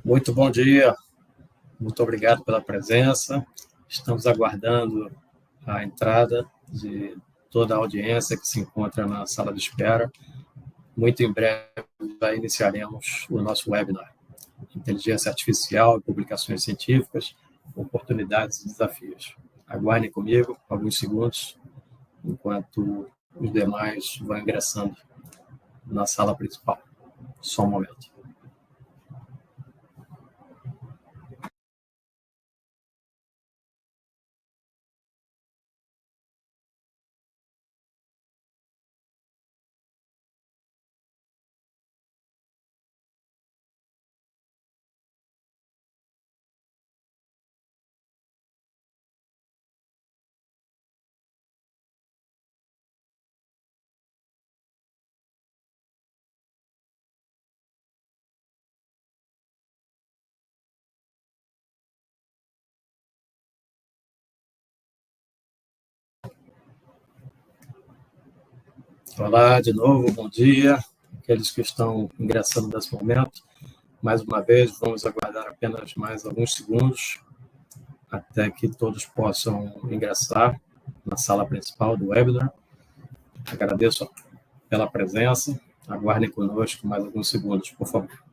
Muito bom dia, muito obrigado pela presença. Estamos aguardando a entrada de toda a audiência que se encontra na sala de espera. Muito em breve já iniciaremos o nosso webinar. Inteligência Artificial e Publicações Científicas, Oportunidades e Desafios. Aguardem comigo alguns segundos, enquanto os demais vão ingressando na sala principal. Só um momento. Olá, de novo, bom dia. Aqueles que estão ingressando nesse momento, mais uma vez, vamos aguardar apenas mais alguns segundos até que todos possam ingressar na sala principal do webinar. Agradeço pela presença. Aguardem conosco mais alguns segundos, por favor.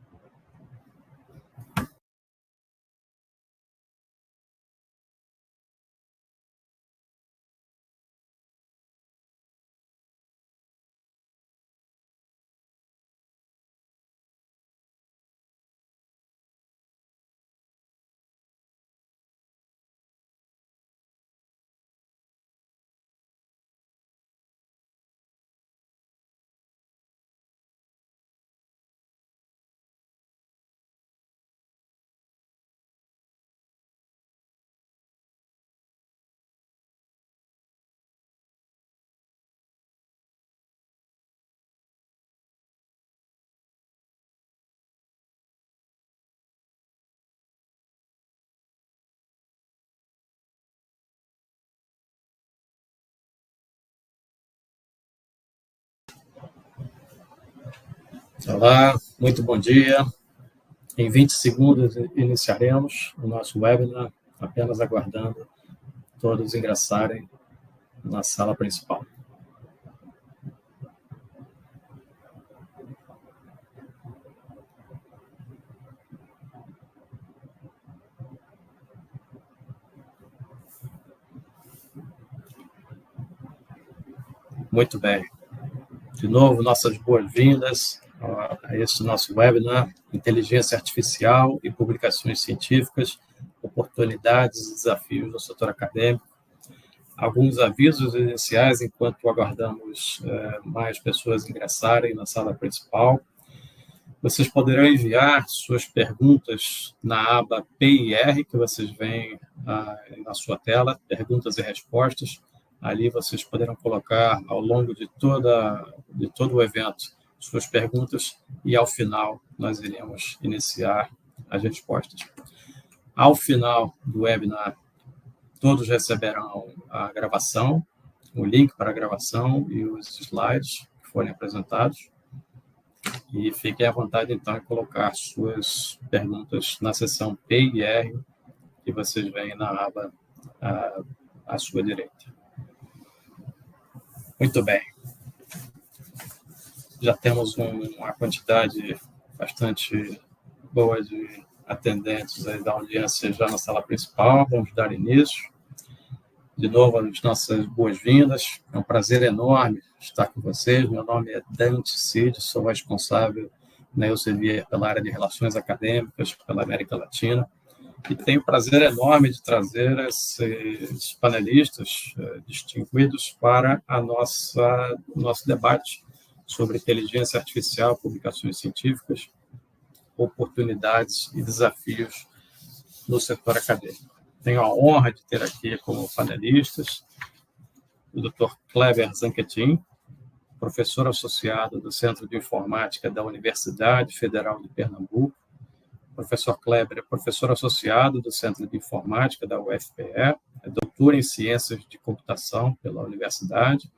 Olá, muito bom dia. Em 20 segundos iniciaremos o nosso webinar, apenas aguardando todos ingressarem na sala principal. Muito bem. De novo, nossas boas-vindas a esse nosso webinar, Inteligência Artificial e Publicações Científicas, Oportunidades e Desafios do Setor Acadêmico. Alguns avisos iniciais enquanto aguardamos mais pessoas ingressarem na sala principal. Vocês poderão enviar suas perguntas na aba PIR, que vocês veem na sua tela, perguntas e respostas. Ali vocês poderão colocar ao longo de todo o evento suas perguntas e, ao final, nós iremos iniciar as respostas. Ao final do webinar, todos receberão a gravação, o link para a gravação e os slides que forem apresentados. E fiquem à vontade, então, em colocar suas perguntas na seção PIR, que vocês veem na aba à sua direita. Muito bem. Já temos uma quantidade bastante boa de atendentes aí da audiência já na sala principal. Vamos dar início. De novo, as nossas boas-vindas. É um prazer enorme estar com vocês. Meu nome é Dante Cid, sou responsável na Elsevier pela área de Relações Acadêmicas pela América Latina. E tenho o prazer enorme de trazer esses panelistas distinguidos para nosso debate sobre inteligência artificial, publicações científicas, oportunidades e desafios no setor acadêmico. Tenho a honra de ter aqui como panelistas o Dr. Kleber Zanquetin, professor associado do Centro de Informática da Universidade Federal de Pernambuco. O professor Kleber é professor associado do Centro de Informática da UFPE, é doutor em Ciências de Computação pela Universidade,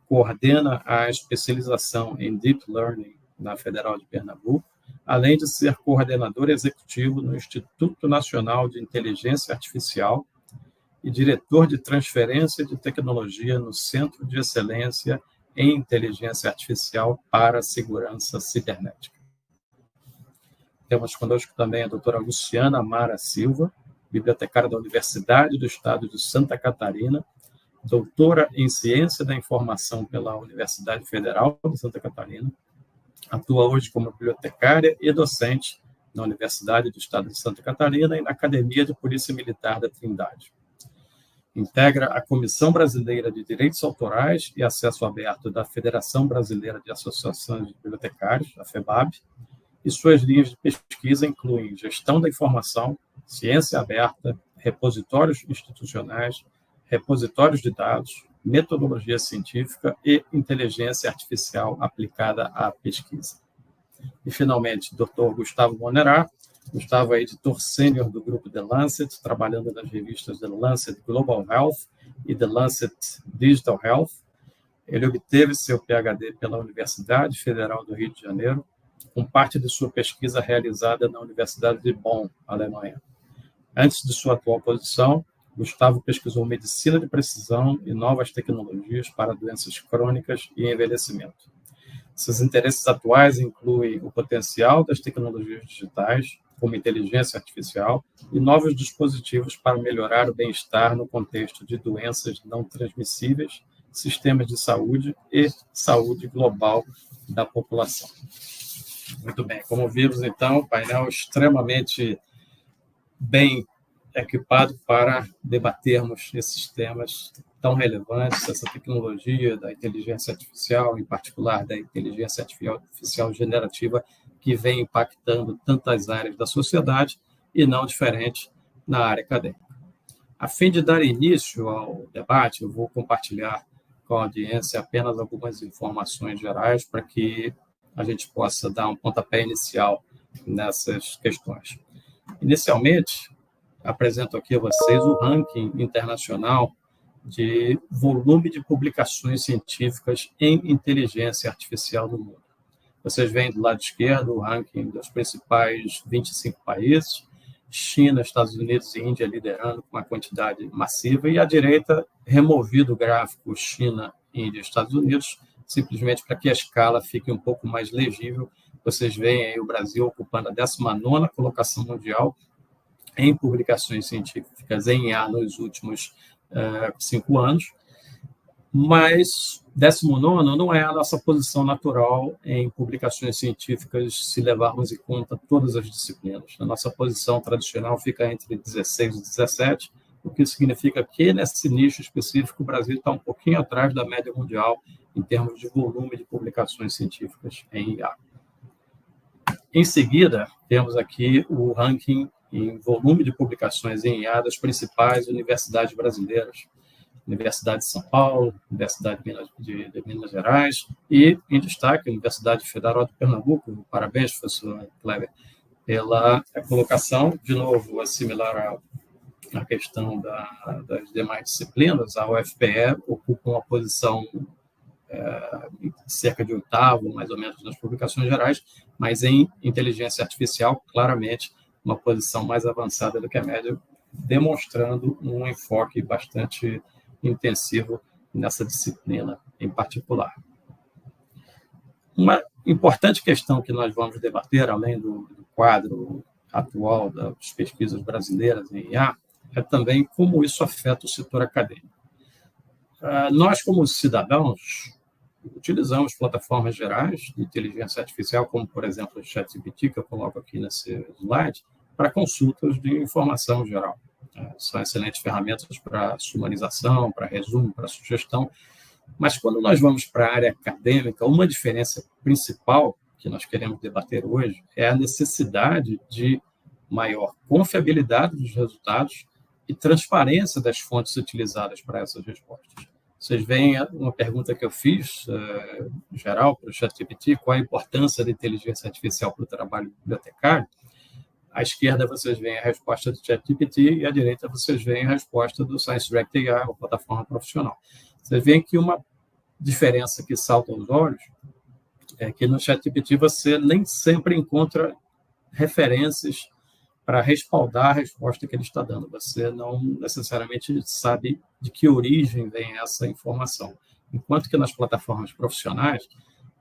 coordena a especialização em Deep Learning na Federal de Pernambuco, além de ser coordenador executivo no Instituto Nacional de Inteligência Artificial e diretor de transferência de tecnologia no Centro de Excelência em Inteligência Artificial para a Segurança Cibernética. Temos conosco também a doutora Luciana Mara Silva, bibliotecária da Universidade do Estado de Santa Catarina, doutora em Ciência da Informação pela Universidade Federal de Santa Catarina, atua hoje como bibliotecária e docente na Universidade do Estado de Santa Catarina e na Academia de Polícia Militar da Trindade. Integra a Comissão Brasileira de Direitos Autorais e Acesso Aberto da Federação Brasileira de Associações de Bibliotecários, a FEBAB, e suas linhas de pesquisa incluem gestão da informação, ciência aberta, repositórios institucionais, repositórios de dados, metodologia científica e inteligência artificial aplicada à pesquisa. E, finalmente, Dr. Gustavo Monerá. Gustavo é editor sênior do grupo The Lancet, trabalhando nas revistas The Lancet Global Health e The Lancet Digital Health. Ele obteve seu PhD pela Universidade Federal do Rio de Janeiro, com parte de sua pesquisa realizada na Universidade de Bonn, Alemanha. Antes de sua atual posição, Gustavo pesquisou medicina de precisão e novas tecnologias para doenças crônicas e envelhecimento. Seus interesses atuais incluem o potencial das tecnologias digitais, como inteligência artificial, e novos dispositivos para melhorar o bem-estar no contexto de doenças não transmissíveis, sistemas de saúde e saúde global da população. Muito bem, como vimos, então, painel extremamente bem equipado para debatermos esses temas tão relevantes, essa tecnologia da inteligência artificial, em particular da inteligência artificial generativa, que vem impactando tantas áreas da sociedade e não diferente na área acadêmica. A fim de dar início ao debate, eu vou compartilhar com a audiência apenas algumas informações gerais para que a gente possa dar um pontapé inicial nessas questões. Inicialmente, apresento aqui a vocês o ranking internacional de volume de publicações científicas em inteligência artificial no mundo. Vocês veem do lado esquerdo o ranking dos principais 25 países, China, Estados Unidos e Índia liderando com uma quantidade massiva, e à direita, removido o gráfico China, Índia e Estados Unidos, simplesmente para que a escala fique um pouco mais legível. Vocês veem aí o Brasil ocupando a 19ª colocação mundial em publicações científicas em IA nos últimos 5 anos, mas 19º não é a nossa posição natural em publicações científicas se levarmos em conta todas as disciplinas. A nossa posição tradicional fica entre 16 e 17, o que significa que, nesse nicho específico, o Brasil está um pouquinho atrás da média mundial em termos de volume de publicações científicas em IA. Em seguida, temos aqui o ranking em volume de publicações em IA das principais universidades brasileiras. Universidade de São Paulo, Universidade de Minas Gerais e, em destaque, a Universidade Federal de Pernambuco. Parabéns, professor Kleber, pela colocação. De novo, é similar à questão das demais disciplinas. A UFPE ocupa uma posição cerca de 8º, mais ou menos, nas publicações gerais, mas em inteligência artificial, claramente, uma posição mais avançada do que a média, demonstrando um enfoque bastante intensivo nessa disciplina em particular. Uma importante questão que nós vamos debater, além do quadro atual das pesquisas brasileiras em IA, é também como isso afeta o setor acadêmico. Nós, como cidadãos, utilizamos plataformas gerais de inteligência artificial, como, por exemplo, o ChatGPT, que eu coloco aqui nesse slide, para consultas de informação geral. São excelentes ferramentas para sumarização, para resumo, para sugestão. Mas quando nós vamos para a área acadêmica, uma diferença principal que nós queremos debater hoje é a necessidade de maior confiabilidade dos resultados e transparência das fontes utilizadas para essas respostas. Vocês veem uma pergunta que eu fiz, geral, para o ChatGPT, qual a importância da inteligência artificial para o trabalho bibliotecário? À esquerda, vocês veem a resposta do ChatGPT e à direita, vocês veem a resposta do ScienceDirect AI, a plataforma profissional. Vocês veem que uma diferença que salta aos olhos é que no ChatGPT você nem sempre encontra referências para respaldar a resposta que ele está dando. Você não necessariamente sabe de que origem vem essa informação. Enquanto que nas plataformas profissionais,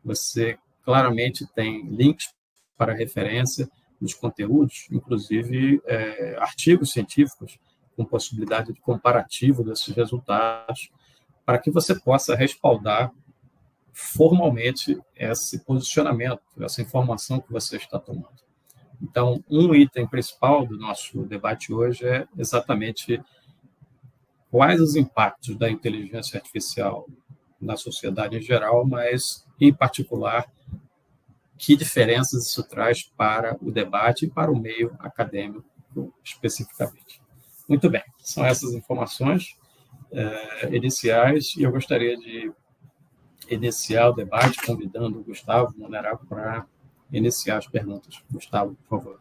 você claramente tem links para referência nos conteúdos, inclusive artigos científicos com possibilidade de comparativo desses resultados, para que você possa respaldar formalmente esse posicionamento, essa informação que você está tomando. Então, um item principal do nosso debate hoje é exatamente quais os impactos da inteligência artificial na sociedade em geral, mas, em particular, que diferenças isso traz para o debate e para o meio acadêmico especificamente. Muito bem, são essas informações iniciais e eu gostaria de iniciar o debate convidando o Gustavo Monerato para iniciar as perguntas. Gustavo, por favor.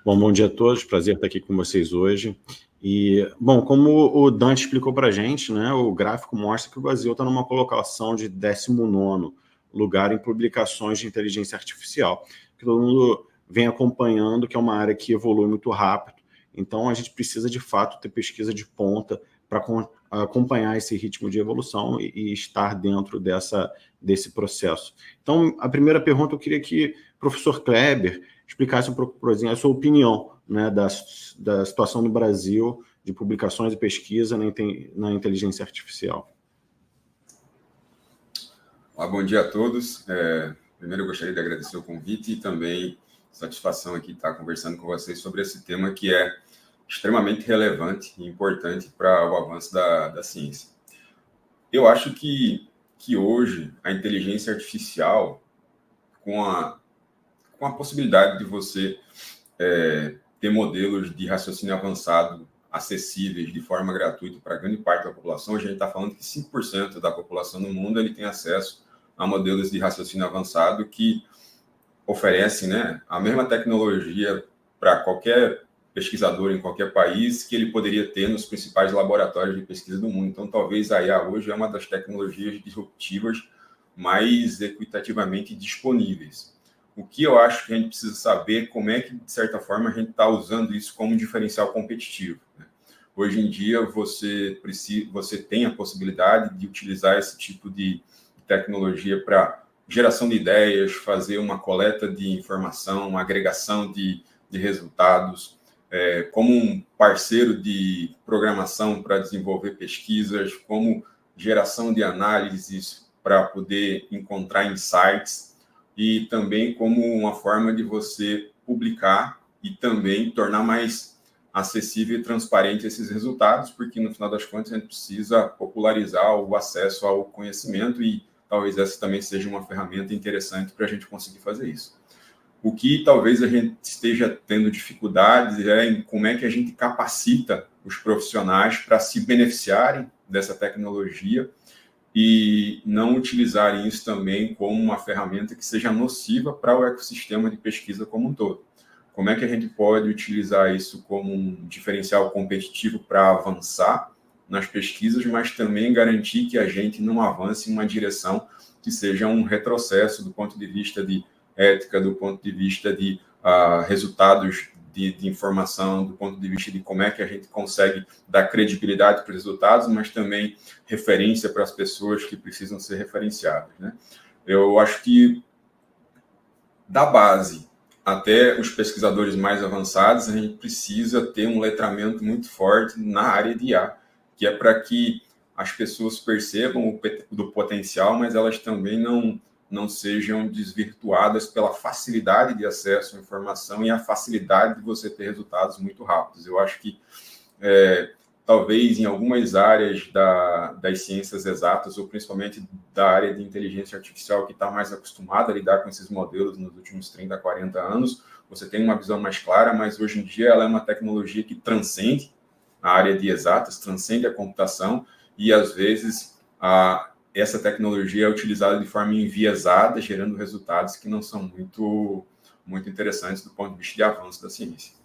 Bom dia a todos, prazer estar aqui com vocês hoje. E, bom, como o Dante explicou para a gente, né, o gráfico mostra que o Brasil está numa colocação de 19º lugar em publicações de inteligência artificial, que todo mundo vem acompanhando, que é uma área que evolui muito rápido. Então, a gente precisa, de fato, ter pesquisa de ponta para acompanhar esse ritmo de evolução e estar dentro desse processo. Então, a primeira pergunta, eu queria que o professor Kleber explicasse um pouco a sua opinião, né, da situação no Brasil de publicações e pesquisa na inteligência artificial. Bom dia a todos. Primeiro, eu gostaria de agradecer o convite e também satisfação aqui estar conversando com vocês sobre esse tema que é extremamente relevante e importante para o avanço da ciência. Eu acho que hoje a inteligência artificial, com a possibilidade de você ter modelos de raciocínio avançado acessíveis de forma gratuita para grande parte da população, a gente está falando que 5% da população no mundo ele tem acesso a modelos de raciocínio avançado que oferecem, né, a mesma tecnologia para qualquer pesquisador em qualquer país que ele poderia ter nos principais laboratórios de pesquisa do mundo. Então, talvez a IA hoje é uma das tecnologias disruptivas mais equitativamente disponíveis. O que eu acho que a gente precisa saber como é que, de certa forma, a gente está usando isso como um diferencial competitivo, né? Hoje em dia, você tem a possibilidade de utilizar esse tipo de tecnologia para geração de ideias, fazer uma coleta de informação, uma agregação de resultados, como um parceiro de programação para desenvolver pesquisas, como geração de análises para poder encontrar insights e também como uma forma de você publicar e também tornar mais acessível e transparente esses resultados, porque no final das contas a gente precisa popularizar o acesso ao conhecimento e talvez essa também seja uma ferramenta interessante para a gente conseguir fazer isso. O que talvez a gente esteja tendo dificuldades é em como é que a gente capacita os profissionais para se beneficiarem dessa tecnologia e não utilizarem isso também como uma ferramenta que seja nociva para o ecossistema de pesquisa como um todo. Como é que a gente pode utilizar isso como um diferencial competitivo para avançar nas pesquisas, mas também garantir que a gente não avance em uma direção que seja um retrocesso do ponto de vista de ética, do ponto de vista de resultados de informação, do ponto de vista de como é que a gente consegue dar credibilidade para os resultados, mas também referência para as pessoas que precisam ser referenciadas, né? Eu acho que da base até os pesquisadores mais avançados, a gente precisa ter um letramento muito forte na área de IA, que é para que as pessoas percebam do potencial, mas elas também não sejam desvirtuadas pela facilidade de acesso à informação e a facilidade de você ter resultados muito rápidos. Eu acho que talvez em algumas áreas das ciências exatas, ou principalmente da área de inteligência artificial, que está mais acostumada a lidar com esses modelos nos últimos 30, 40 anos, você tem uma visão mais clara, mas hoje em dia ela é uma tecnologia que transcende a área de exatas, transcende a computação, e às vezes essa tecnologia é utilizada de forma enviesada, gerando resultados que não são muito, muito interessantes do ponto de vista de avanço da ciência.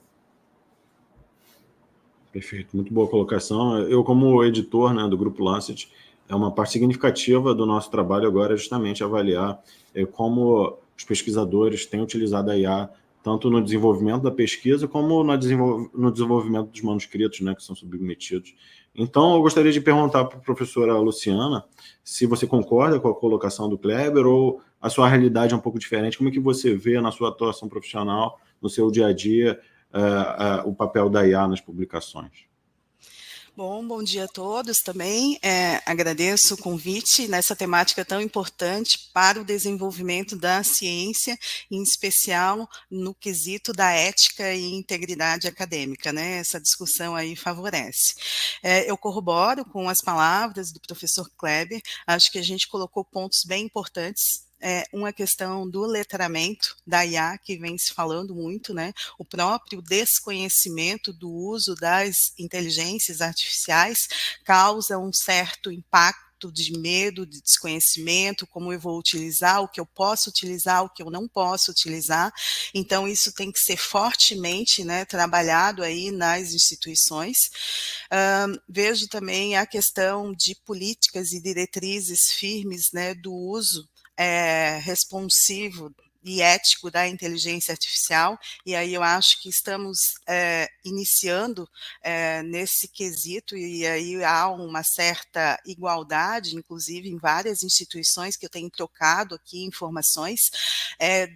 Perfeito, muito boa colocação. Eu, como editor, né, do Grupo Lancet, uma parte significativa do nosso trabalho agora é justamente avaliar como os pesquisadores têm utilizado a IA tanto no desenvolvimento da pesquisa como no desenvolvimento dos manuscritos, né, que são submetidos. Então, eu gostaria de perguntar para a professora Luciana se você concorda com a colocação do Kleber ou a sua realidade é um pouco diferente. Como é que você vê na sua atuação profissional, no seu dia a dia, o papel da IA nas publicações? Bom dia a todos também. Agradeço o convite nessa temática tão importante para o desenvolvimento da ciência, em especial no quesito da ética e integridade acadêmica, né? Essa discussão aí favorece. Eu corroboro com as palavras do professor Kleber, acho que a gente colocou pontos bem importantes. Uma questão do letramento da IA, que vem se falando muito, né? O próprio desconhecimento do uso das inteligências artificiais causa um certo impacto de medo, de desconhecimento, como eu vou utilizar, o que eu posso utilizar, o que eu não posso utilizar. Então, isso tem que ser fortemente, né, trabalhado aí nas instituições. Vejo também a questão de políticas e diretrizes firmes, né, do uso responsivo e ético da inteligência artificial, e aí eu acho que estamos iniciando nesse quesito, e aí há uma certa igualdade, inclusive em várias instituições que eu tenho trocado aqui informações,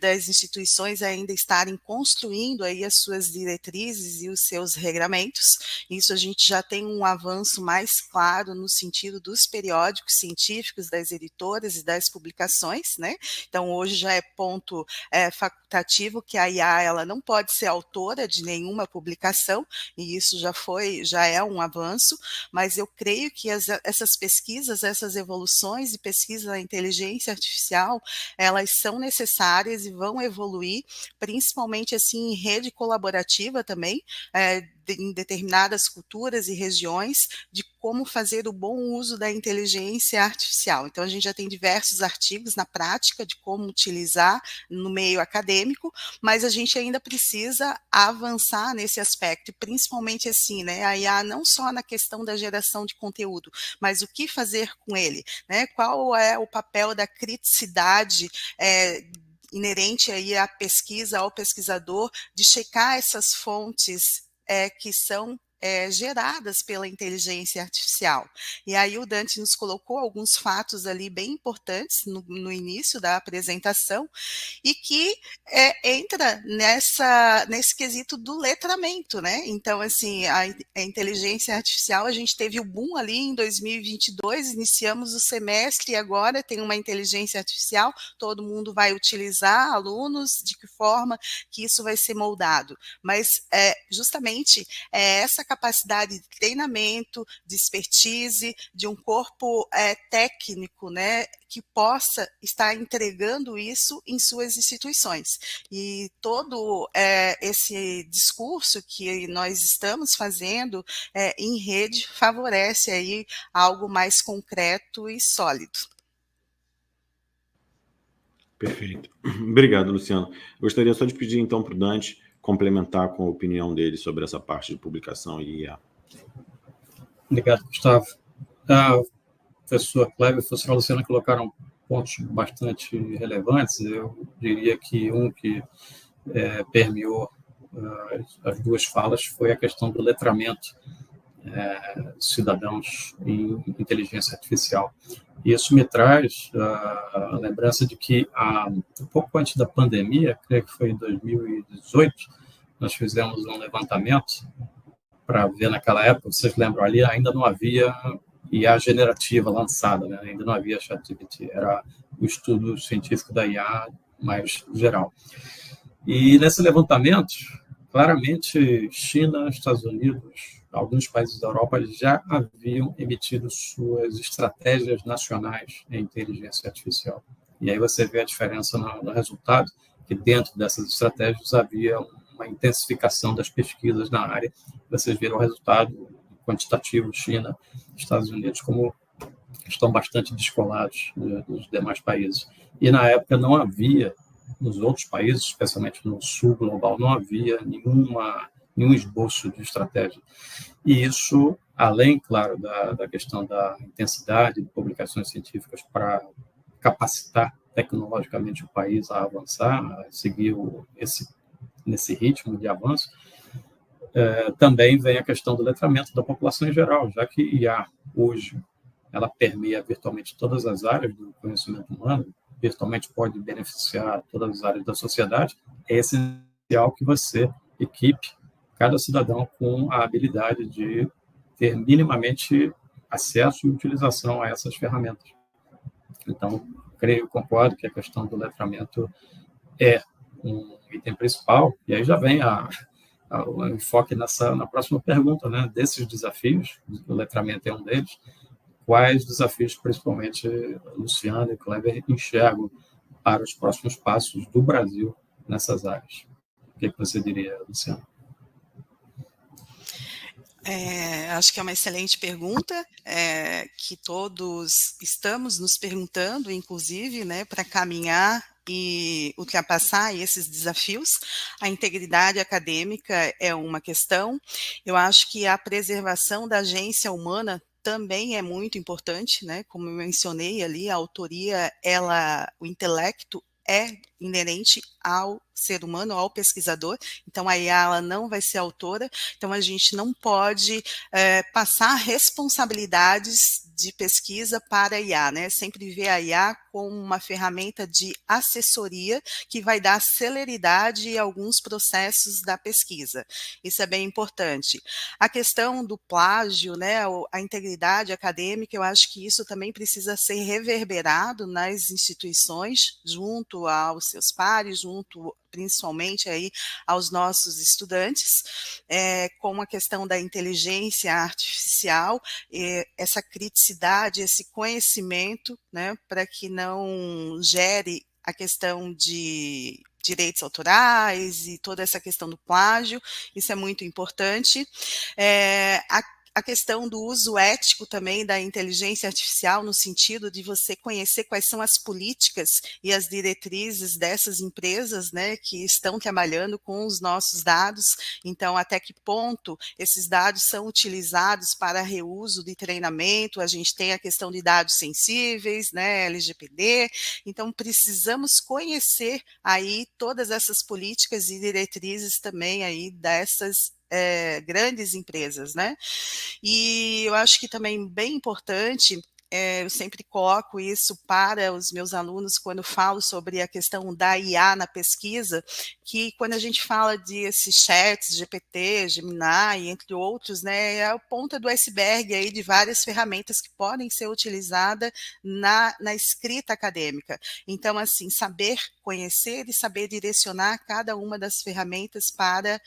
das instituições ainda estarem construindo aí as suas diretrizes e os seus regramentos. Isso a gente já tem um avanço mais claro no sentido dos periódicos científicos, das editoras e das publicações, né? Então hoje já é ponto facultativo que a IA ela não pode ser autora de nenhuma publicação, e isso já é um avanço, mas eu creio que essas pesquisas, essas evoluções de pesquisa da inteligência artificial, elas são necessárias e vão evoluir, principalmente assim em rede colaborativa também, em determinadas culturas e regiões, de como fazer o bom uso da inteligência artificial. Então, a gente já tem diversos artigos na prática de como utilizar no meio acadêmico, mas a gente ainda precisa avançar nesse aspecto, principalmente assim, né, a IA não só na questão da geração de conteúdo, mas o que fazer com ele, né, qual é o papel da criticidade inerente aí à pesquisa, ao pesquisador, de checar essas fontes que são geradas pela inteligência artificial. E aí o Dante nos colocou alguns fatos ali bem importantes no início da apresentação, e que entra nesse quesito do letramento, né? Então, assim, a inteligência artificial, a gente teve o boom ali em 2022, iniciamos o semestre e agora tem uma inteligência artificial, todo mundo vai utilizar, alunos, de que forma que isso vai ser moldado. Mas, justamente, essa capacidade de treinamento, de expertise, de um corpo técnico, né, que possa estar entregando isso em suas instituições. E todo esse discurso que nós estamos fazendo em rede favorece aí algo mais concreto e sólido. Perfeito. Obrigado, Luciano. Gostaria só de pedir, então, para o Dante complementar com a opinião dele sobre essa parte de publicação e IA. Obrigado, Gustavo. A professora Kleber e a professora Luciana colocaram pontos bastante relevantes. Eu diria que um que permeou as duas falas foi a questão do letramento dos cidadãos em inteligência artificial. E isso me traz a lembrança de que, um pouco antes da pandemia, creio que foi em 2018, nós fizemos um levantamento para ver naquela época, vocês lembram ali, ainda não havia IA generativa lançada, né? Ainda não havia ChatGPT, era o estudo científico da IA mais geral. E nesse levantamento, claramente, China, Estados Unidos, alguns países da Europa já haviam emitido suas estratégias nacionais em inteligência artificial. E aí você vê a diferença no resultado, que dentro dessas estratégias havia uma intensificação das pesquisas na área. Vocês viram o resultado quantitativo, China, Estados Unidos, como estão bastante descolados dos demais países. E na época não havia, nos outros países, especialmente no sul global, não havia nenhum esboço de estratégia. E isso, além, claro, da questão da intensidade de publicações científicas para capacitar tecnologicamente o país a avançar, a seguir nesse ritmo de avanço, também vem a questão do letramento da população em geral, já que IA, hoje, ela permeia virtualmente todas as áreas do conhecimento humano, virtualmente pode beneficiar todas as áreas da sociedade, é essencial que você equipe cada cidadão com a habilidade de ter minimamente acesso e utilização a essas ferramentas. Então, concordo que a questão do letramento é um item principal, e aí já vem o enfoque na próxima pergunta, né? Desses desafios, o letramento é um deles, quais desafios, principalmente, Luciana e Kleber enxergam para os próximos passos do Brasil nessas áreas? O que você diria, Luciana? Acho que é uma excelente pergunta, que todos estamos nos perguntando, inclusive, né, para caminhar e ultrapassar esses desafios. A integridade acadêmica é uma questão. Eu acho que a preservação da agência humana também é muito importante, né? Como eu mencionei ali, a autoria, o intelecto é inerente ao ser humano, ao pesquisador, então a IA ela não vai ser autora, então a gente não pode passar responsabilidades de pesquisa para a IA, né? Sempre ver a IA como uma ferramenta de assessoria que vai dar celeridade a alguns processos da pesquisa. Isso é bem importante. A questão do plágio, né, a integridade acadêmica, eu acho que isso também precisa ser reverberado nas instituições, junto aos seus pares, junto principalmente aí aos nossos estudantes, com a questão da inteligência artificial, essa criticidade, esse conhecimento, né, para que não gere a questão de direitos autorais e toda essa questão do plágio, isso é muito importante. A questão do uso ético também da inteligência artificial, no sentido de você conhecer quais são as políticas e as diretrizes dessas empresas, né, que estão trabalhando com os nossos dados, então até que ponto esses dados são utilizados para reuso de treinamento, a gente tem a questão de dados sensíveis, né, LGPD, então precisamos conhecer aí todas essas políticas e diretrizes também aí dessas grandes empresas, né? E eu acho que também bem importante, eu sempre coloco isso para os meus alunos quando falo sobre a questão da IA na pesquisa, que quando a gente fala de esses chats, GPT, Gemini, entre outros, né, é a ponta do iceberg aí de várias ferramentas que podem ser utilizadas na escrita acadêmica. Então, assim, saber conhecer e saber direcionar cada uma das ferramentas para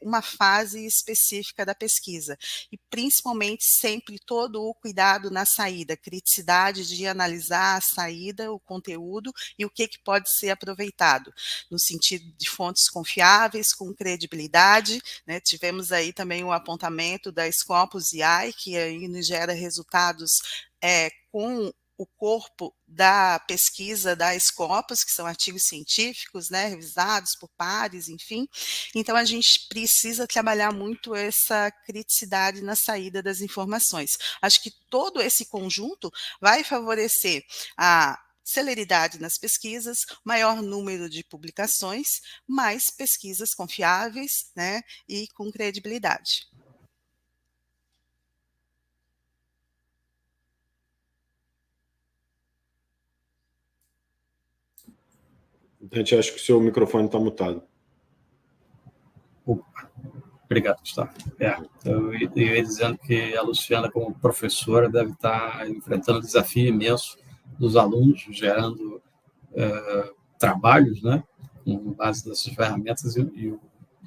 uma fase específica da pesquisa. E, principalmente, sempre todo o cuidado na saída, criticidade de analisar a saída, o conteúdo e o que pode ser aproveitado, no sentido de fontes confiáveis, com credibilidade, né? Tivemos aí também o apontamento da Scopus AI, que aí nos gera resultados com o corpo da pesquisa da Scopus, que são artigos científicos, né, revisados por pares, enfim. Então, a gente precisa trabalhar muito essa criticidade na saída das informações. Acho que todo esse conjunto vai favorecer a celeridade nas pesquisas, maior número de publicações, mais pesquisas confiáveis, né, e com credibilidade. Gente, acho que o seu microfone está mutado. Obrigado, Gustavo. Eu ia dizendo que a Luciana, como professora, deve estar enfrentando um desafio imenso dos alunos, gerando trabalhos, né, com base nessas ferramentas e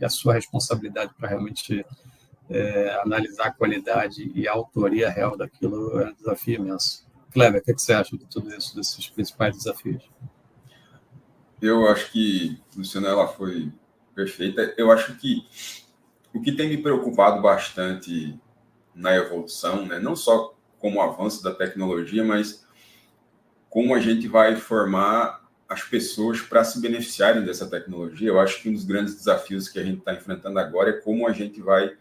a sua responsabilidade para realmente analisar a qualidade e a autoria real daquilo é um desafio imenso. Kleber, o que você acha de tudo isso, desses principais desafios? Eu acho que a Luciana ela foi perfeita. Eu acho que o que tem me preocupado bastante na evolução, né, não só como o avanço da tecnologia, mas como a gente vai formar as pessoas para se beneficiarem dessa tecnologia. Eu acho que um dos grandes desafios que a gente está enfrentando agora é como a gente vai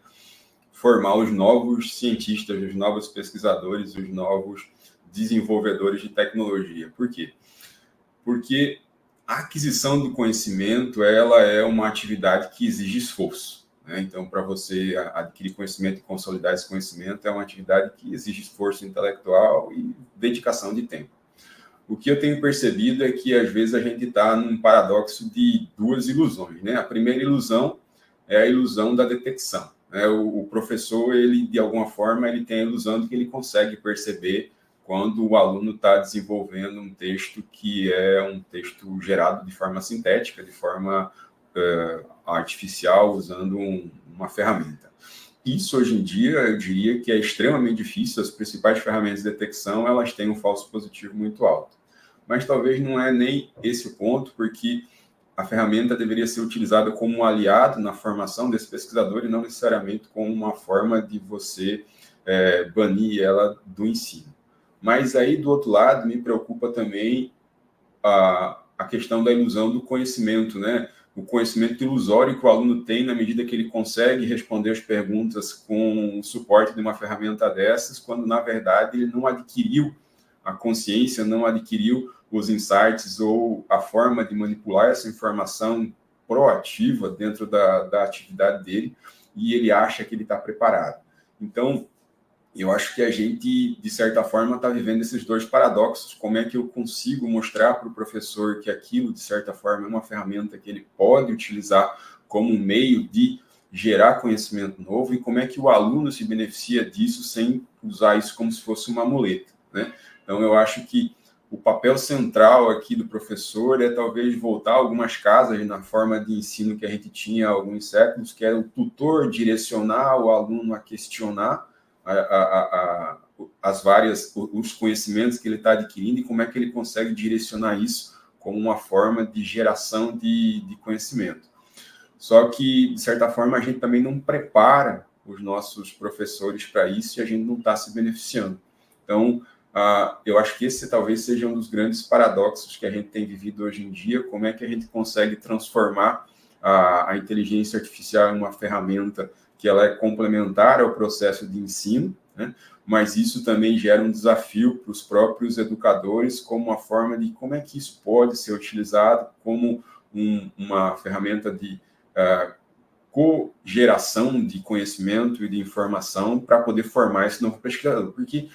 formar os novos cientistas, os novos pesquisadores, os novos desenvolvedores de tecnologia. Por quê? Porque a aquisição do conhecimento, ela é uma atividade que exige esforço, né? Então, para você adquirir conhecimento e consolidar esse conhecimento, é uma atividade que exige esforço intelectual e dedicação de tempo. O que eu tenho percebido é que, às vezes, a gente está num paradoxo de duas ilusões, né? A primeira ilusão é a ilusão da detecção, né? O professor, ele, de alguma forma, ele tem a ilusão de que ele consegue perceber quando o aluno está desenvolvendo um texto que é um texto gerado de forma sintética, de forma artificial, usando uma ferramenta. Isso, hoje em dia, eu diria que é extremamente difícil. As principais ferramentas de detecção, elas têm um falso positivo muito alto. Mas talvez não é nem esse o ponto, porque a ferramenta deveria ser utilizada como um aliado na formação desse pesquisador e não necessariamente como uma forma de você banir ela do ensino. Mas aí, do outro lado, me preocupa também a questão da ilusão do conhecimento, né? O conhecimento ilusório que o aluno tem na medida que ele consegue responder as perguntas com o suporte de uma ferramenta dessas, quando, na verdade, ele não adquiriu a consciência, não adquiriu os insights ou a forma de manipular essa informação proativa dentro da atividade dele, e ele acha que ele está preparado. Então, eu acho que a gente, de certa forma, está vivendo esses dois paradoxos. Como é que eu consigo mostrar para o professor que aquilo, de certa forma, é uma ferramenta que ele pode utilizar como um meio de gerar conhecimento novo, e como é que o aluno se beneficia disso sem usar isso como se fosse uma muleta, né? Então, eu acho que o papel central aqui do professor é talvez voltar a algumas casas na forma de ensino que a gente tinha há alguns séculos, que era o tutor direcionar o aluno a questionar os conhecimentos que ele está adquirindo e como é que ele consegue direcionar isso como uma forma de geração de conhecimento. Só que, de certa forma, a gente também não prepara os nossos professores para isso e a gente não está se beneficiando. Então, eu acho que esse talvez seja um dos grandes paradoxos que a gente tem vivido hoje em dia. Como é que a gente consegue transformar a inteligência artificial em uma ferramenta que ela é complementar ao processo de ensino, né? Mas isso também gera um desafio para os próprios educadores, como uma forma de como é que isso pode ser utilizado como uma ferramenta de cogeração de conhecimento e de informação para poder formar esse novo pesquisador. Porque,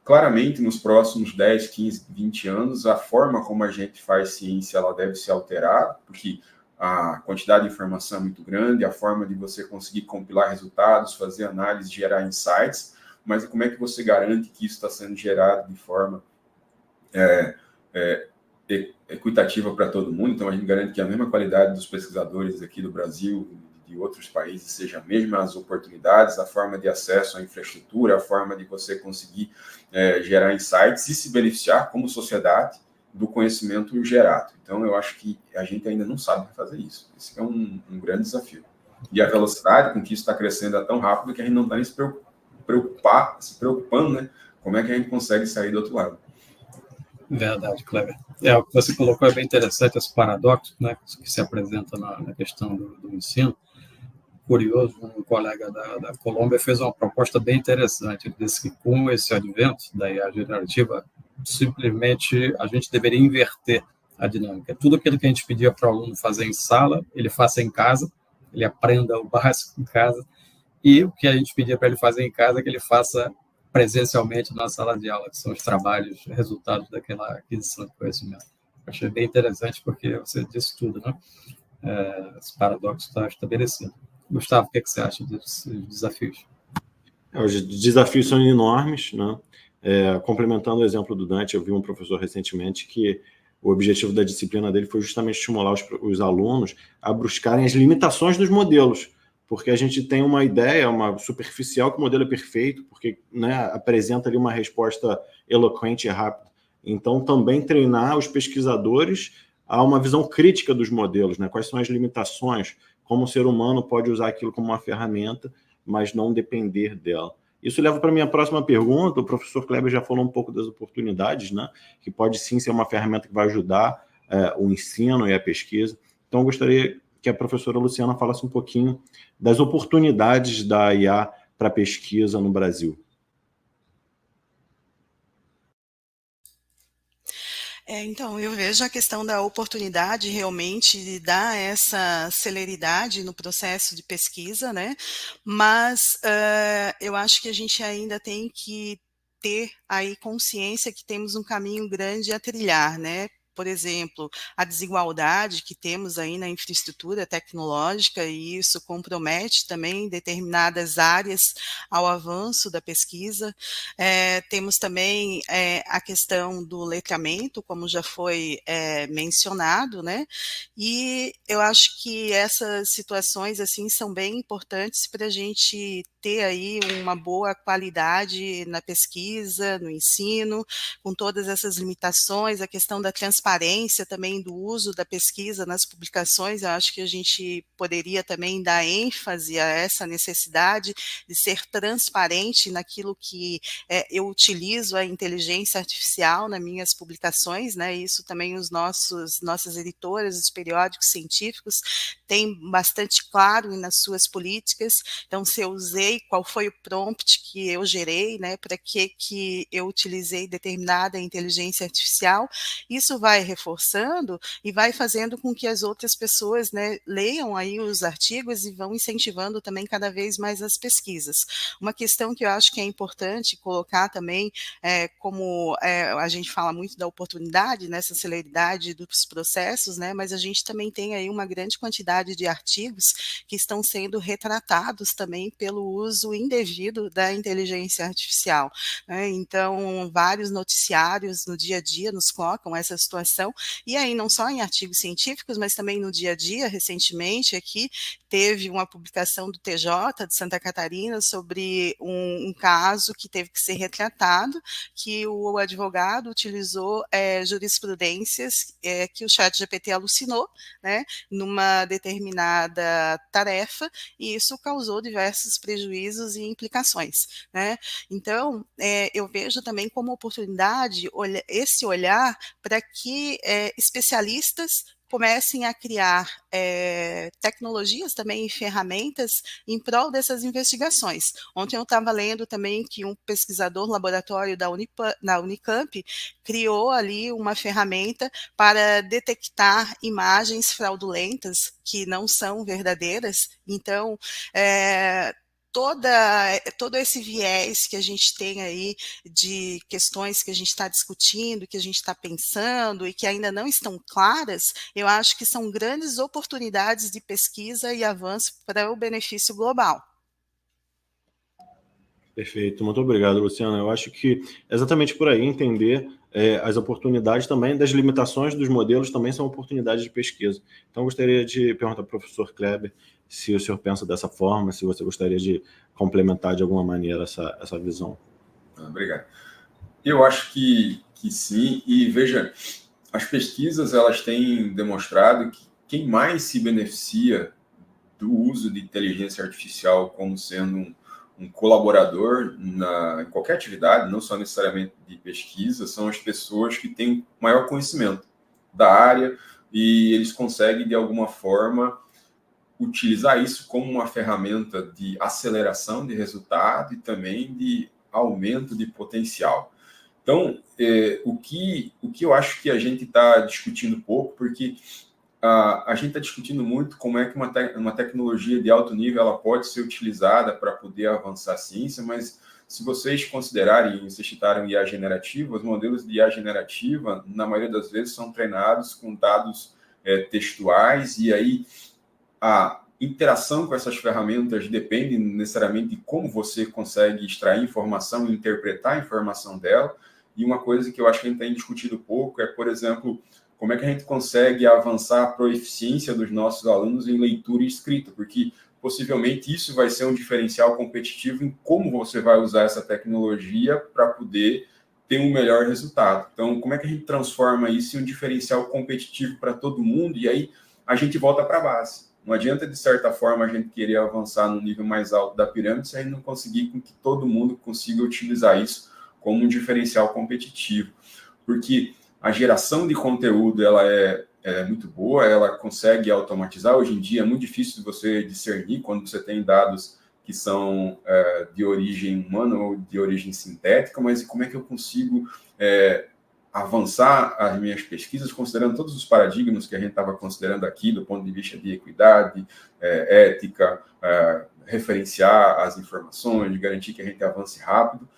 claramente, nos próximos 10, 15, 20 anos, a forma como a gente faz ciência ela deve ser alterada, porque a quantidade de informação é muito grande, a forma de você conseguir compilar resultados, fazer análise, gerar insights, mas como é que você garante que isso está sendo gerado de forma equitativa para todo mundo? Então, a gente garante que a mesma qualidade dos pesquisadores aqui do Brasil e de outros países seja a mesma, as oportunidades, a forma de acesso à infraestrutura, a forma de você conseguir gerar insights e se beneficiar como sociedade do conhecimento gerado. Então, eu acho que a gente ainda não sabe fazer isso. Esse é um grande desafio. E a velocidade com que isso está crescendo é tão rápido que a gente não está nem se preocupando, né? Como é que a gente consegue sair do outro lado. Verdade, Kleber. O que você colocou é bem interessante, esse paradoxo, né, que se apresenta na questão do ensino. Curioso, um colega da Colômbia fez uma proposta bem interessante. Ele disse que, com esse advento da IA generativa, simplesmente a gente deveria inverter a dinâmica. Tudo aquilo que a gente pedia para o aluno fazer em sala, ele faça em casa, ele aprenda o básico em casa, e o que a gente pedia para ele fazer em casa, que ele faça presencialmente na sala de aula, que são os trabalhos, resultados daquela aquisição de conhecimento. Achei bem interessante, porque você disse tudo, né? Esse paradoxo está estabelecido. Gustavo, o que você acha desses desafios? Os desafios são enormes, né? Complementando o exemplo do Dante, eu vi um professor recentemente que o objetivo da disciplina dele foi justamente estimular os alunos a buscarem as limitações dos modelos, porque a gente tem uma ideia, uma superficial, que o modelo é perfeito, porque, né, apresenta ali uma resposta eloquente e rápida. Então, também treinar os pesquisadores a uma visão crítica dos modelos, né? Quais são as limitações, como o ser humano pode usar aquilo como uma ferramenta, mas não depender dela. Isso leva para a minha próxima pergunta. O professor Kleber já falou um pouco das oportunidades, né? Que pode sim ser uma ferramenta que vai ajudar o ensino e a pesquisa. Então, eu gostaria que a professora Luciana falasse um pouquinho das oportunidades da IA para pesquisa no Brasil. Então, eu vejo a questão da oportunidade realmente de dar essa celeridade no processo de pesquisa, né? Mas eu acho que a gente ainda tem que ter aí consciência que temos um caminho grande a trilhar, né? Por exemplo, a desigualdade que temos aí na infraestrutura tecnológica, e isso compromete também determinadas áreas ao avanço da pesquisa. Temos também a questão do letramento, como já foi mencionado, né? E eu acho que essas situações assim são bem importantes para a gente ter aí uma boa qualidade na pesquisa, no ensino, com todas essas limitações, a questão da transparência também do uso da pesquisa nas publicações. Eu acho que a gente poderia também dar ênfase a essa necessidade de ser transparente naquilo que eu utilizo a inteligência artificial nas minhas publicações, né? Isso também nossas editoras, os periódicos científicos têm bastante claro nas suas políticas. Então, se eu usei, qual foi o prompt que eu gerei, né? Para que eu utilizei determinada inteligência artificial, isso vai reforçando e vai fazendo com que as outras pessoas, né, leiam aí os artigos e vão incentivando também cada vez mais as pesquisas. Uma questão que eu acho que é importante colocar também, como a gente fala muito da oportunidade, nessa celeridade dos processos, né, mas a gente também tem aí uma grande quantidade de artigos que estão sendo retratados também pelo uso indevido da inteligência artificial, né? Então, vários noticiários no dia a dia nos colocam essa situação, e aí não só em artigos científicos, mas também no dia a dia. Recentemente aqui teve uma publicação do TJ de Santa Catarina sobre um caso que teve que ser retratado, que o advogado utilizou jurisprudências que o ChatGPT alucinou, né, numa determinada tarefa, e isso causou diversos prejuízos e implicações, né? Então, eu vejo também como oportunidade esse olhar para que especialistas comecem a criar tecnologias também e ferramentas em prol dessas investigações. Ontem eu estava lendo também que um pesquisador laboratório da Unicamp criou ali uma ferramenta para detectar imagens fraudulentas que não são verdadeiras. Então, todo esse viés que a gente tem aí de questões que a gente está discutindo, que a gente está pensando e que ainda não estão claras, eu acho que são grandes oportunidades de pesquisa e avanço para o benefício global. Perfeito, muito obrigado, Luciana. Eu acho que exatamente por aí entender as oportunidades também, das limitações dos modelos também são oportunidades de pesquisa. Então, eu gostaria de perguntar para o professor Kleber se o senhor pensa dessa forma, se você gostaria de complementar de alguma maneira essa visão. Obrigado. Eu acho que sim, e veja, as pesquisas elas têm demonstrado que quem mais se beneficia do uso de inteligência artificial como sendo um colaborador em qualquer atividade, não só necessariamente de pesquisa, são as pessoas que têm maior conhecimento da área e eles conseguem, de alguma forma, utilizar isso como uma ferramenta de aceleração de resultado e também de aumento de potencial. Então, o que eu acho que a gente está discutindo pouco, porque a gente está discutindo muito como é que uma tecnologia de alto nível ela pode ser utilizada para poder avançar a ciência, mas se vocês considerarem, vocês citaram IA generativa, os modelos de IA generativa, na maioria das vezes, são treinados com dados textuais, e aí a interação com essas ferramentas depende necessariamente de como você consegue extrair informação e interpretar a informação dela. E uma coisa que eu acho que a gente tem discutido pouco é, por exemplo, como é que a gente consegue avançar a proficiência dos nossos alunos em leitura e escrita, porque possivelmente isso vai ser um diferencial competitivo em como você vai usar essa tecnologia para poder ter um melhor resultado. Então, como é que a gente transforma isso em um diferencial competitivo para todo mundo? E aí a gente volta para a base. Não adianta, de certa forma, a gente querer avançar no nível mais alto da pirâmide se a gente não conseguir com que todo mundo consiga utilizar isso como um diferencial competitivo. Porque a geração de conteúdo ela é muito boa, ela consegue automatizar. Hoje em dia é muito difícil você discernir quando você tem dados que são de origem humana ou de origem sintética, mas como é que eu consigo avançar as minhas pesquisas, considerando todos os paradigmas que a gente estava considerando aqui, do ponto de vista de equidade, ética, referenciar as informações, garantir que a gente avance rápido,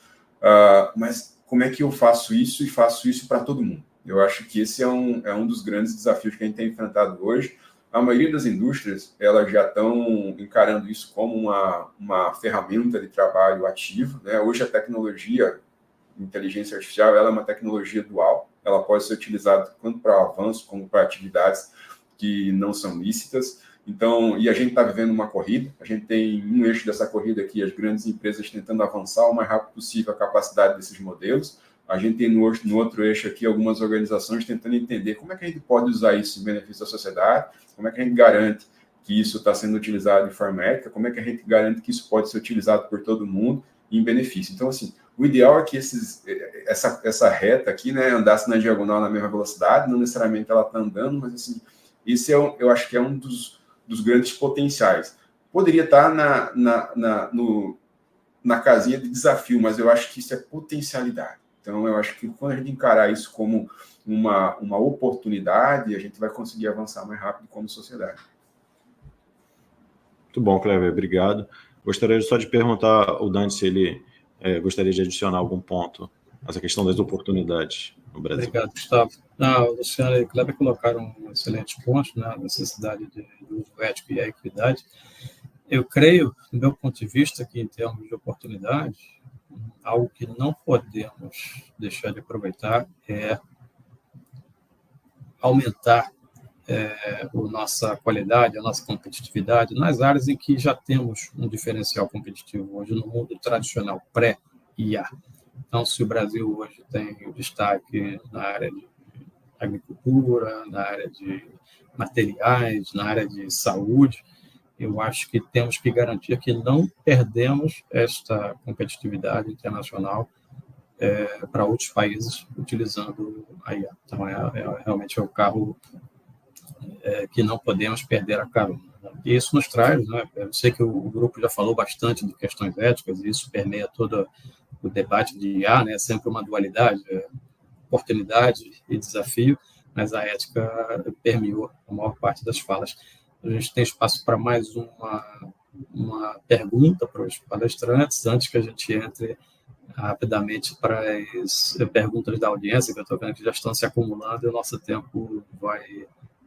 mas como é que eu faço isso e faço isso para todo mundo? Eu acho que esse é um dos grandes desafios que a gente tem enfrentado hoje. A maioria das indústrias, elas já estão encarando isso como uma ferramenta de trabalho ativo, né? Hoje a tecnologia, inteligência artificial, ela é uma tecnologia dual, ela pode ser utilizada tanto para avanço como para atividades que não são lícitas. Então, e a gente está vivendo uma corrida, a gente tem um eixo dessa corrida aqui, as grandes empresas tentando avançar o mais rápido possível a capacidade desses modelos. A gente tem no outro eixo aqui algumas organizações tentando entender como é que a gente pode usar isso em benefício da sociedade, como é que a gente garante que isso está sendo utilizado de forma ética, como é que a gente garante que isso pode ser utilizado por todo mundo em benefício. Então, assim, o ideal é que essa reta aqui, né, andasse na diagonal na mesma velocidade, não necessariamente ela está andando, mas, assim, esse eu acho que é um dos grandes potenciais. Poderia estar na casinha de desafio, mas eu acho que isso é potencialidade. Então, eu acho que quando a gente encarar isso como uma oportunidade, a gente vai conseguir avançar mais rápido como sociedade. Muito bom, Cleber, obrigado. Gostaria só de perguntar ao Dante se ele gostaria de adicionar algum ponto essa questão das oportunidades no Brasil. Obrigado, Gustavo. O Luciano e o Cleber colocaram um excelente ponto, né, a necessidade do uso ético e a equidade. Eu creio, do meu ponto de vista, que em termos de oportunidade, algo que não podemos deixar de aproveitar é aumentar a nossa qualidade, a nossa competitividade nas áreas em que já temos um diferencial competitivo hoje no mundo tradicional, pré-IA. Então, se o Brasil hoje tem o destaque na área de agricultura, na área de materiais, na área de saúde, eu acho que temos que garantir que não perdemos esta competitividade internacional para outros países utilizando a IA. Então, realmente é o carro que não podemos perder a carona. E isso nos traz, né? Eu sei que o grupo já falou bastante de questões éticas, e isso permeia todo o debate de IA, né? É sempre uma dualidade, oportunidade e desafio, mas a ética permeou a maior parte das falas. A gente tem espaço para mais uma pergunta para os palestrantes, antes que a gente entre rapidamente para as perguntas da audiência, que eu estou vendo que já estão se acumulando, e o nosso tempo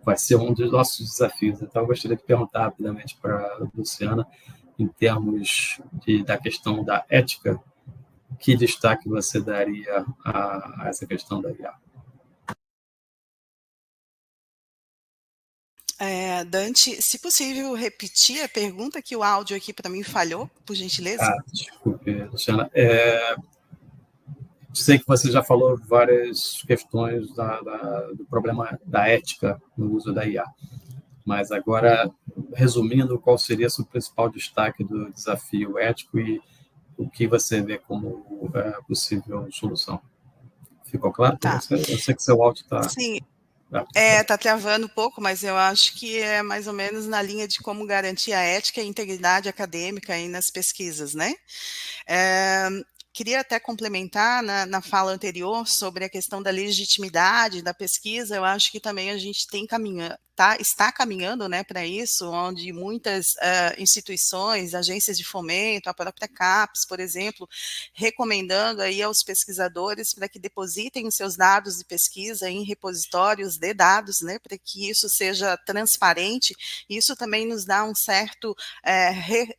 vai ser um dos nossos desafios. Então, eu gostaria de perguntar rapidamente para a Luciana, em termos da questão da ética, que destaque você daria a essa questão da IA? Dante, se possível, repetir a pergunta, que o áudio aqui para mim falhou, por gentileza. Desculpe, Luciana. Sei que você já falou várias questões do problema da ética no uso da IA, mas agora, resumindo, qual seria o principal destaque do desafio ético e o que você vê como possível solução? Ficou claro para você? Eu sei que seu áudio está... Sim. Está travando um pouco, mas eu acho que é mais ou menos na linha de como garantir a ética e a integridade acadêmica aí nas pesquisas, né? Queria até complementar na fala anterior sobre a questão da legitimidade da pesquisa. Eu acho que também a gente está caminhando, né, para isso, onde muitas instituições, agências de fomento, a própria CAPES, por exemplo, recomendando aí aos pesquisadores para que depositem os seus dados de pesquisa em repositórios de dados, né, para que isso seja transparente. Isso também nos dá um certo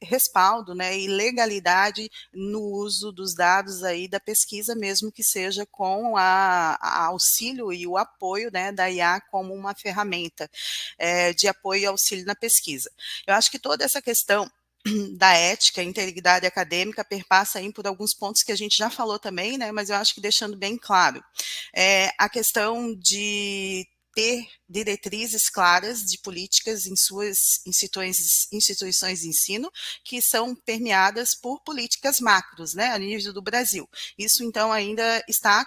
respaldo, né, e legalidade no uso dos dados aí da pesquisa, mesmo que seja com a auxílio e o apoio, né, da IA como uma ferramenta de apoio e auxílio na pesquisa. Eu acho que toda essa questão da ética, integridade acadêmica perpassa aí por alguns pontos que a gente já falou também, né, mas eu acho que deixando bem claro, a questão de ter diretrizes claras de políticas em suas instituições de ensino, que são permeadas por políticas macros, né, a nível do Brasil. Isso, então, ainda está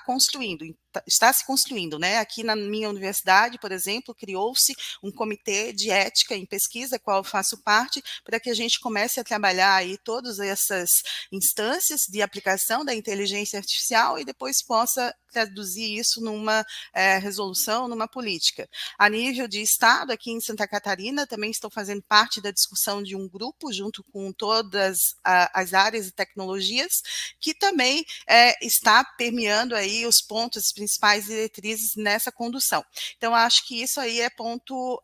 se construindo, né? Aqui na minha universidade, por exemplo, criou-se um comitê de ética em pesquisa, qual eu faço parte, para que a gente comece a trabalhar aí todas essas instâncias de aplicação da inteligência artificial e depois possa traduzir isso numa resolução, numa política. A nível de Estado, aqui em Santa Catarina, também estou fazendo parte da discussão de um grupo, junto com todas as áreas e tecnologias, que também está permeando aí os pontos, as principais diretrizes nessa condução. Então, acho que isso aí é ponto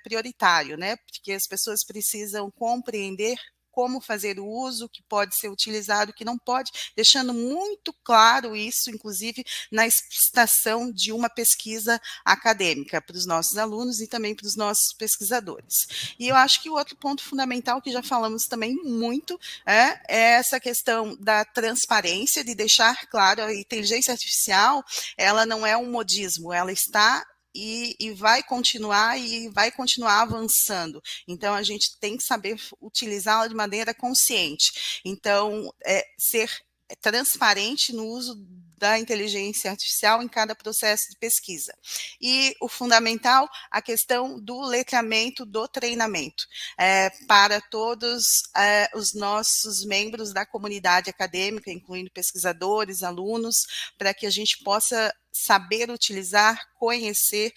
prioritário, né? Porque as pessoas precisam compreender como fazer o uso, que pode ser utilizado, que não pode, deixando muito claro isso, inclusive, na explicitação de uma pesquisa acadêmica para os nossos alunos e também para os nossos pesquisadores. E eu acho que o outro ponto fundamental, que já falamos também muito, é essa questão da transparência, de deixar claro, a inteligência artificial, ela não é um modismo, ela está e vai continuar avançando. Então, a gente tem que saber utilizá-la de maneira consciente. Então, ser transparente no uso da inteligência artificial em cada processo de pesquisa. E o fundamental, a questão do letramento, do treinamento, para todos os nossos membros da comunidade acadêmica, incluindo pesquisadores, alunos, para que a gente possa saber utilizar, conhecer,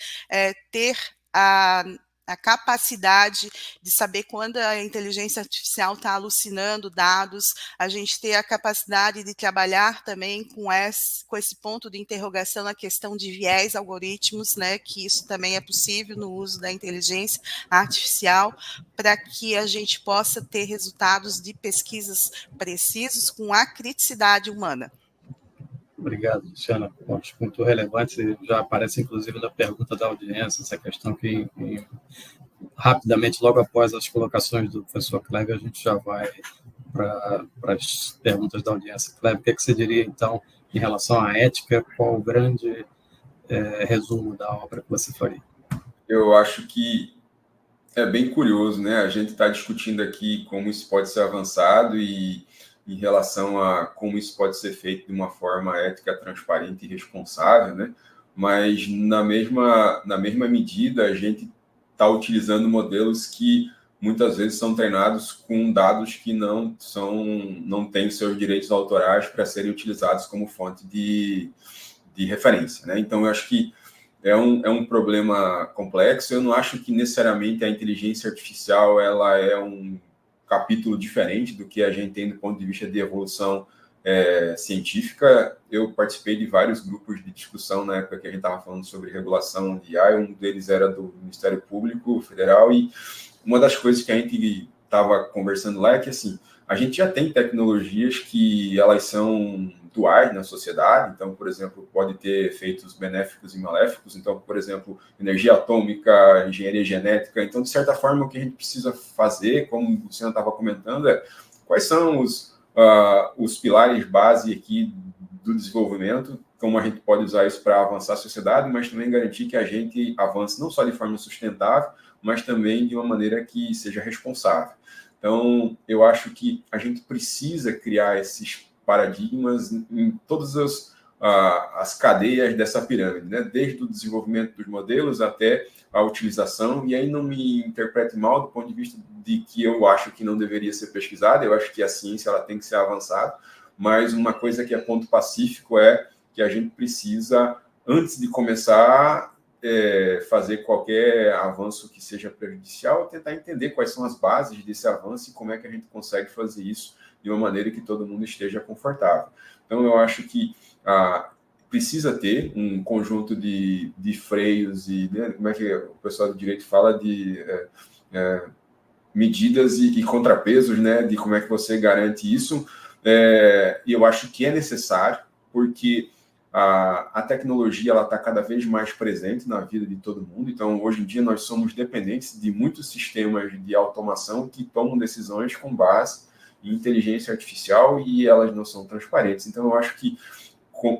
ter a capacidade de saber quando a inteligência artificial está alucinando dados, a gente ter a capacidade de trabalhar também com esse ponto de interrogação na questão de viés algoritmos, né, que isso também é possível no uso da inteligência artificial, para que a gente possa ter resultados de pesquisas precisos com a criticidade humana. Obrigado, Luciana. Pontos muito relevantes, e já aparece, inclusive, na pergunta da audiência, essa questão que, rapidamente, logo após as colocações do professor Kleber, a gente já vai para as perguntas da audiência. Kleber, o que você diria, então, em relação à ética? Qual o grande resumo da obra que você faria? Eu acho que é bem curioso, né? A gente está discutindo aqui como isso pode ser avançado e em relação a como isso pode ser feito de uma forma ética, transparente e responsável, né? Mas na mesma medida a gente está utilizando modelos que muitas vezes são treinados com dados que não têm seus direitos autorais para serem utilizados como fonte de referência, né? Então eu acho que é um problema complexo. Eu não acho que necessariamente a inteligência artificial ela é um capítulo diferente do que a gente tem do ponto de vista de evolução científica. Eu participei de vários grupos de discussão na época que a gente estava falando sobre regulação de IA, um deles era do Ministério Público Federal, e uma das coisas que a gente estava conversando lá é que, assim, a gente já tem tecnologias que elas são duais na sociedade, então, por exemplo, pode ter efeitos benéficos e maléficos, então, por exemplo, energia atômica, engenharia genética. Então, de certa forma, o que a gente precisa fazer, como o Luciano estava comentando, quais são os pilares base aqui do desenvolvimento, como a gente pode usar isso para avançar a sociedade, mas também garantir que a gente avance não só de forma sustentável, mas também de uma maneira que seja responsável. Então, eu acho que a gente precisa criar esses paradigmas em todas as cadeias dessa pirâmide, né? Desde o desenvolvimento dos modelos até a utilização, e aí não me interprete mal do ponto de vista de que eu acho que não deveria ser pesquisada, eu acho que a ciência ela tem que ser avançada, mas uma coisa que é ponto pacífico é que a gente precisa, antes de começar fazer qualquer avanço que seja prejudicial, tentar entender quais são as bases desse avanço e como é que a gente consegue fazer isso de uma maneira que todo mundo esteja confortável. Então, eu acho que precisa ter um conjunto de freios e, né, como é que o pessoal do direito fala, de medidas e contrapesos, né, de como é que você garante isso. E eu acho que é necessário, porque a tecnologia está cada vez mais presente na vida de todo mundo. Então, hoje em dia, nós somos dependentes de muitos sistemas de automação que tomam decisões com base em inteligência artificial e elas não são transparentes. Então, eu acho que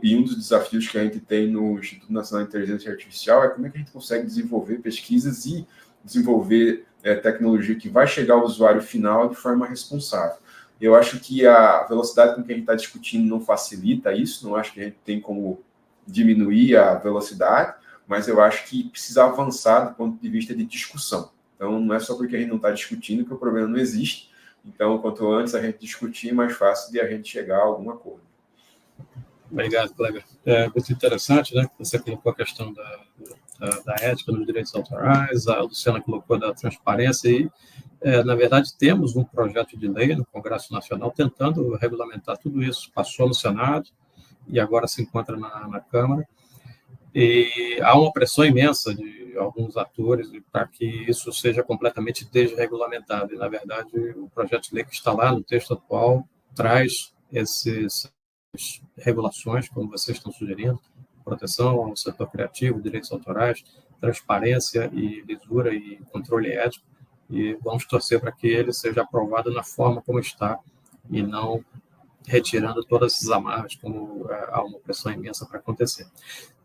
e um dos desafios que a gente tem no Instituto Nacional de Inteligência Artificial é como é que a gente consegue desenvolver pesquisas e desenvolver tecnologia que vai chegar ao usuário final de forma responsável. Eu acho que a velocidade com que a gente está discutindo não facilita isso, não acho que a gente tem como diminuir a velocidade, mas eu acho que precisa avançar do ponto de vista de discussão. Então, não é só porque a gente não está discutindo que o problema não existe. Então, quanto antes a gente discutir, mais fácil de a gente chegar a algum acordo. Obrigado, Kleber. É muito interessante, né? Você colocou a questão da ética nos direitos autorais, a Luciana colocou da transparência e, na verdade, temos um projeto de lei no Congresso Nacional tentando regulamentar tudo isso. Passou no Senado e agora se encontra na Câmara. E há uma pressão imensa de alguns atores para que isso seja completamente desregulamentado. E, na verdade, o projeto de lei que está lá no texto atual traz essas regulações, como vocês estão sugerindo, proteção ao setor criativo, direitos autorais, transparência e lisura e controle ético, e vamos torcer para que ele seja aprovado na forma como está e não retirando todas essas amarras, como há uma pressão imensa para acontecer.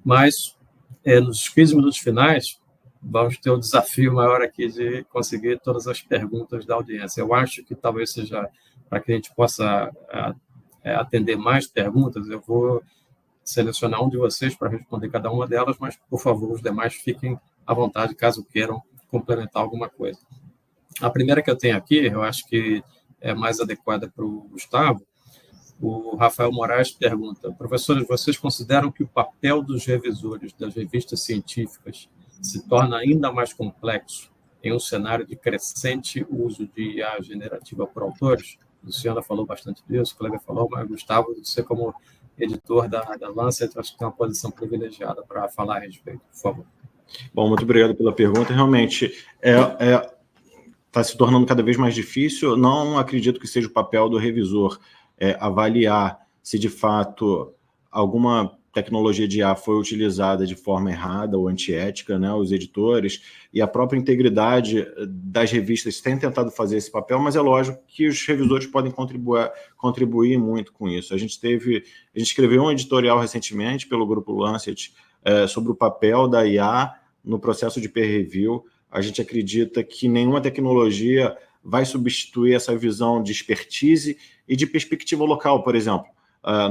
Mas, nos 15 minutos finais, vamos ter um desafio maior aqui de conseguir todas as perguntas da audiência. Eu acho que talvez seja para que a gente possa atender mais perguntas, eu vou selecionar um de vocês para responder cada uma delas, mas, por favor, os demais fiquem à vontade, caso queiram complementar alguma coisa. A primeira que eu tenho aqui, eu acho que é mais adequada para o Gustavo. O Rafael Moraes pergunta: professores, vocês consideram que o papel dos revisores das revistas científicas se torna ainda mais complexo em um cenário de crescente uso de IA generativa por autores? Luciana falou bastante disso, o Kleber falou, mas Gustavo, você como editor da Lancet, acho que tem uma posição privilegiada para falar a respeito, por favor. Bom, muito obrigado pela pergunta. Realmente, está se tornando cada vez mais difícil. Não acredito que seja o papel do revisor avaliar se, de fato, alguma tecnologia de IA foi utilizada de forma errada ou antiética, né? Os editores e a própria integridade das revistas têm tentado fazer esse papel, mas é lógico que os revisores podem contribuir muito com isso. A gente escreveu um editorial recentemente pelo Grupo Lancet sobre o papel da IA no processo de peer review. A gente acredita que nenhuma tecnologia vai substituir essa visão de expertise e de perspectiva local, por exemplo.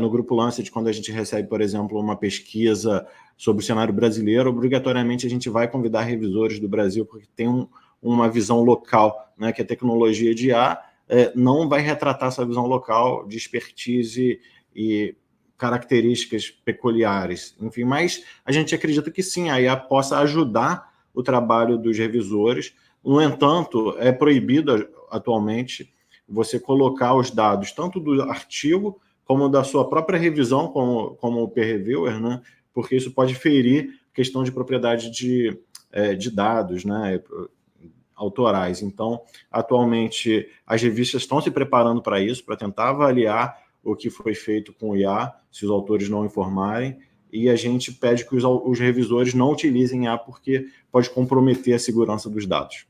No Grupo Lancet, quando a gente recebe, por exemplo, uma pesquisa sobre o cenário brasileiro, obrigatoriamente a gente vai convidar revisores do Brasil, porque tem uma visão local, né, que a tecnologia de IA não vai retratar essa visão local de expertise e características peculiares. Enfim, mas a gente acredita que sim, a IA possa ajudar o trabalho dos revisores. No entanto, é proibido atualmente você colocar os dados tanto do artigo como da sua própria revisão como peer reviewer, né? Porque isso pode ferir questão de propriedade de dados, né? Autorais. Então, atualmente, as revistas estão se preparando para isso, para tentar avaliar o que foi feito com o IA, se os autores não informarem, e a gente pede que os revisores não utilizem IA, porque pode comprometer a segurança dos dados.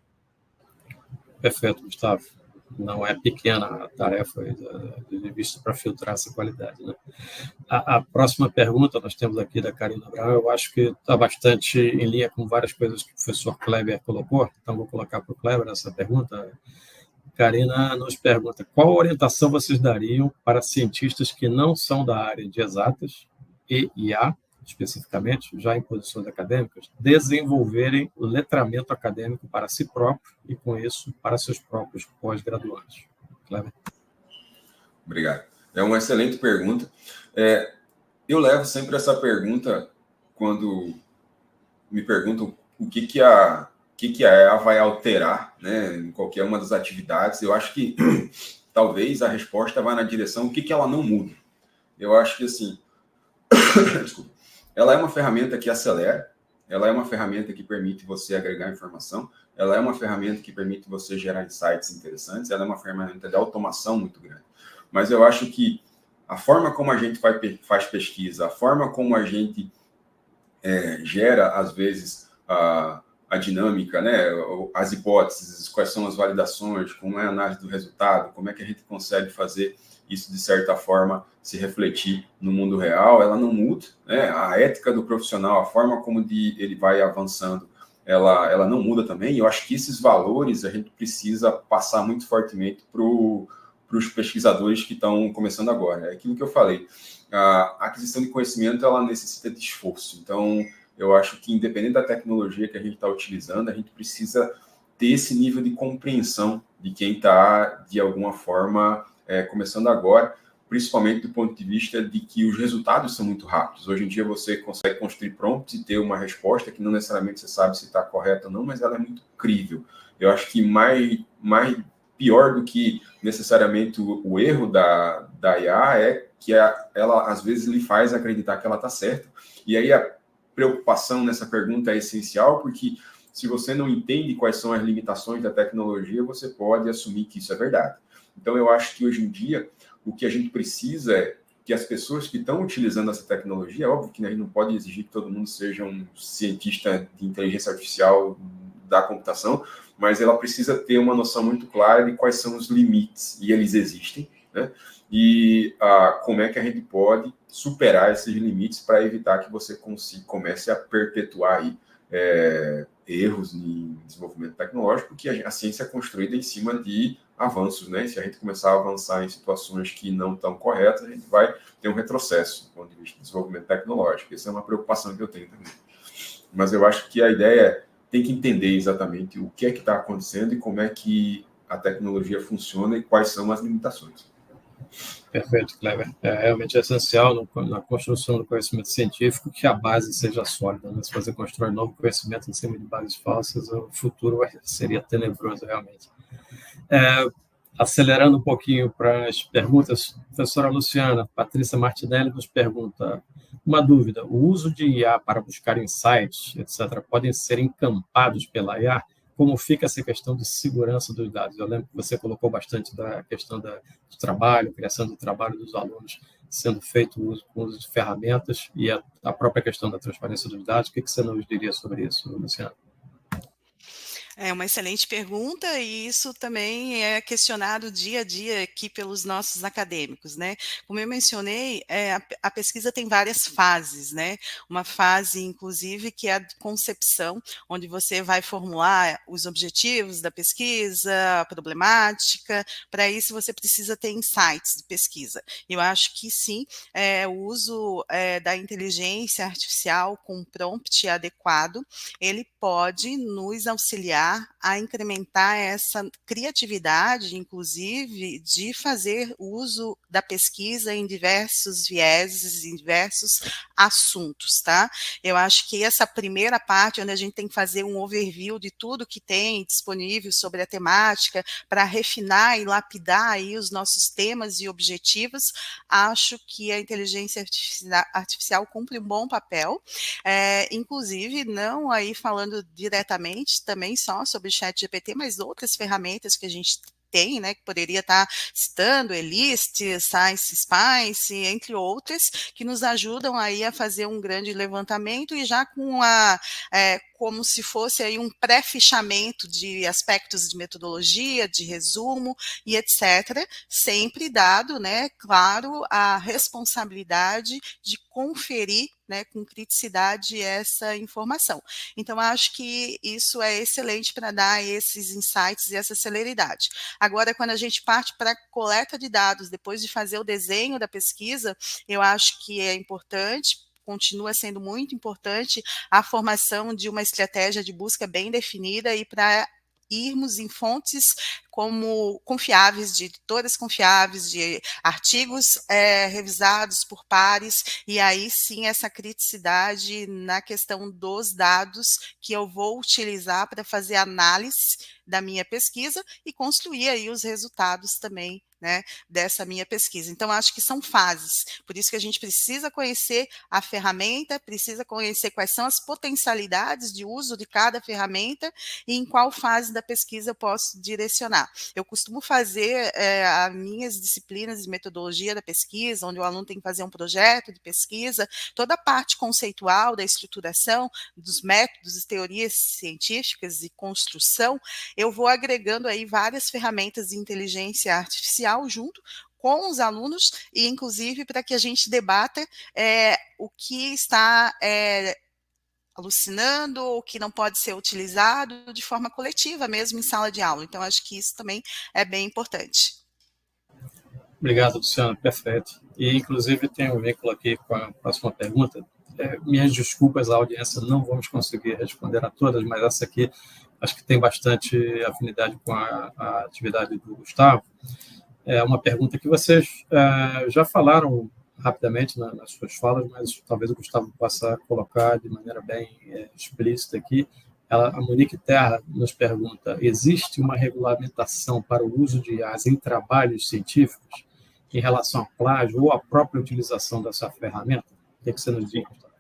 Perfeito, Gustavo. Não é pequena a tarefa de revista para filtrar essa qualidade, né? A próxima pergunta nós temos aqui da Karina Abraão, eu acho que está bastante em linha com várias coisas que o professor Kleber colocou, então vou colocar para o Kleber essa pergunta. Karina nos pergunta: qual orientação vocês dariam para cientistas que não são da área de exatas e IA, especificamente, já em posições acadêmicas, desenvolverem o letramento acadêmico para si próprio e, com isso, para seus próprios pós-graduandos? Cleber. Obrigado. É uma excelente pergunta. Eu levo sempre essa pergunta quando me perguntam o que a EA vai alterar, né, em qualquer uma das atividades. Eu acho que talvez a resposta vá na direção o que ela não muda. Eu acho que, assim, desculpa. Ela é uma ferramenta que acelera, ela é uma ferramenta que permite você agregar informação, ela é uma ferramenta que permite você gerar insights interessantes, ela é uma ferramenta de automação muito grande. Mas eu acho que a forma como a gente faz pesquisa, a forma como a gente gera, às vezes, a dinâmica, né, as hipóteses, quais são as validações, como é a análise do resultado, como é que a gente consegue fazer isso, de certa forma, se refletir no mundo real, ela não muda, né? A ética do profissional, a forma como ele vai avançando, ela não muda também. E eu acho que esses valores a gente precisa passar muito fortemente para os pesquisadores que estão começando agora. É aquilo que eu falei, a aquisição de conhecimento, ela necessita de esforço. Então, eu acho que, independente da tecnologia que a gente está utilizando, a gente precisa ter esse nível de compreensão de quem está, de alguma forma, começando agora, principalmente do ponto de vista de que os resultados são muito rápidos. Hoje em dia você consegue construir prompts e ter uma resposta que não necessariamente você sabe se está correta ou não, mas ela é muito crível. Eu acho que mais pior do que necessariamente o erro da IA é que ela, às vezes, lhe faz acreditar que ela está certa. E aí a preocupação nessa pergunta é essencial, porque se você não entende quais são as limitações da tecnologia, você pode assumir que isso é verdade. Então, eu acho que hoje em dia, o que a gente precisa é que as pessoas que estão utilizando essa tecnologia, é óbvio que a gente não pode exigir que todo mundo seja um cientista de inteligência artificial da computação, mas ela precisa ter uma noção muito clara de quais são os limites, e eles existem, né? E como é que a gente pode superar esses limites para evitar que você comece a perpetuar aí, erros em desenvolvimento tecnológico, porque a ciência é construída em cima de avanços, né? Se a gente começar a avançar em situações que não estão corretas, a gente vai ter um retrocesso do ponto de vista de desenvolvimento tecnológico. Essa é uma preocupação que eu tenho também. Mas eu acho que a ideia tem que entender exatamente o que é que está acontecendo e como é que a tecnologia funciona e quais são as limitações. Perfeito, Kleber. É realmente essencial na construção do conhecimento científico que a base seja sólida, né? Se você constrói novo conhecimento em cima de bases falsas, o futuro seria tenebroso, realmente. Acelerando um pouquinho para as perguntas, professora Luciana, Patrícia Martinelli nos pergunta, uma dúvida, o uso de IA para buscar insights, etc., podem ser encampados pela IA? Como fica essa questão de segurança dos dados? Eu lembro que você colocou bastante da questão do trabalho, criação do trabalho dos alunos sendo feito com uso de ferramentas e a própria questão da transparência dos dados. O que você nos diria sobre isso, Luciana? É uma excelente pergunta e isso também é questionado dia a dia aqui pelos nossos acadêmicos, né? Como eu mencionei, a pesquisa tem várias fases, né? Uma fase, inclusive, que é a de concepção, onde você vai formular os objetivos da pesquisa, a problemática. Para isso, você precisa ter insights de pesquisa. Eu acho que sim, o uso da inteligência artificial com prompt adequado, ele pode nos auxiliar a incrementar essa criatividade, inclusive, de fazer uso da pesquisa em diversos vieses, em diversos assuntos, tá? Eu acho que essa primeira parte, onde a gente tem que fazer um overview de tudo que tem disponível sobre a temática, para refinar e lapidar aí os nossos temas e objetivos, acho que a inteligência artificial cumpre um bom papel, inclusive, não aí falando diretamente também só sobre o ChatGPT, mas outras ferramentas que a gente tem, né, que poderia estar citando, Elist, Science Spice, entre outras, que nos ajudam aí a fazer um grande levantamento e já com como se fosse aí um pré-fichamento de aspectos de metodologia, de resumo e etc., sempre dado, né, claro, a responsabilidade de conferir, né, com criticidade essa informação. Então, acho que isso é excelente para dar esses insights e essa celeridade. Agora, quando a gente parte para a coleta de dados, depois de fazer o desenho da pesquisa, eu acho que é importante, continua sendo muito importante, a formação de uma estratégia de busca bem definida e para irmos em fontes como confiáveis, de editoras confiáveis, de artigos revisados por pares, e aí sim essa criticidade na questão dos dados que eu vou utilizar para fazer análise da minha pesquisa e construir aí os resultados também né, dessa minha pesquisa. Então, acho que são fases, por isso que a gente precisa conhecer a ferramenta, precisa conhecer quais são as potencialidades de uso de cada ferramenta e em qual fase da pesquisa eu posso direcionar. Eu costumo fazer as minhas disciplinas de metodologia da pesquisa, onde o aluno tem que fazer um projeto de pesquisa, toda a parte conceitual da estruturação, dos métodos e teorias científicas e construção, eu vou agregando aí várias ferramentas de inteligência artificial junto com os alunos e, inclusive, para que a gente debata o que está alucinando ou que não pode ser utilizado de forma coletiva mesmo em sala de aula. Então, acho que isso também é bem importante. Obrigado, Luciano, perfeito. E, inclusive, tem um vínculo aqui com a próxima pergunta. Minhas desculpas à audiência, não vamos conseguir responder a todas, mas essa aqui acho que tem bastante afinidade com a atividade do Gustavo. É uma pergunta que vocês já falaram rapidamente nas suas falas, mas talvez o Gustavo possa colocar de maneira bem explícita aqui. A Monique Terra nos pergunta: existe uma regulamentação para o uso de IAs em trabalhos científicos em relação a plágio ou a própria utilização dessa ferramenta? O que você nos diz, Gustavo?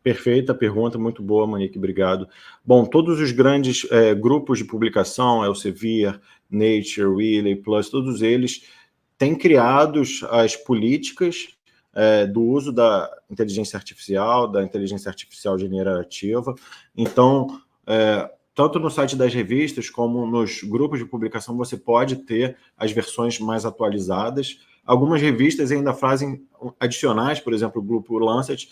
Perfeita pergunta, muito boa, Monique, obrigado. Bom, todos os grandes grupos de publicação, Elsevier, Nature, Wiley, Plus, todos eles têm criado as políticas do uso da inteligência artificial generativa. Então, tanto no site das revistas como nos grupos de publicação, você pode ter as versões mais atualizadas. Algumas revistas ainda fazem adicionais, por exemplo, o grupo Lancet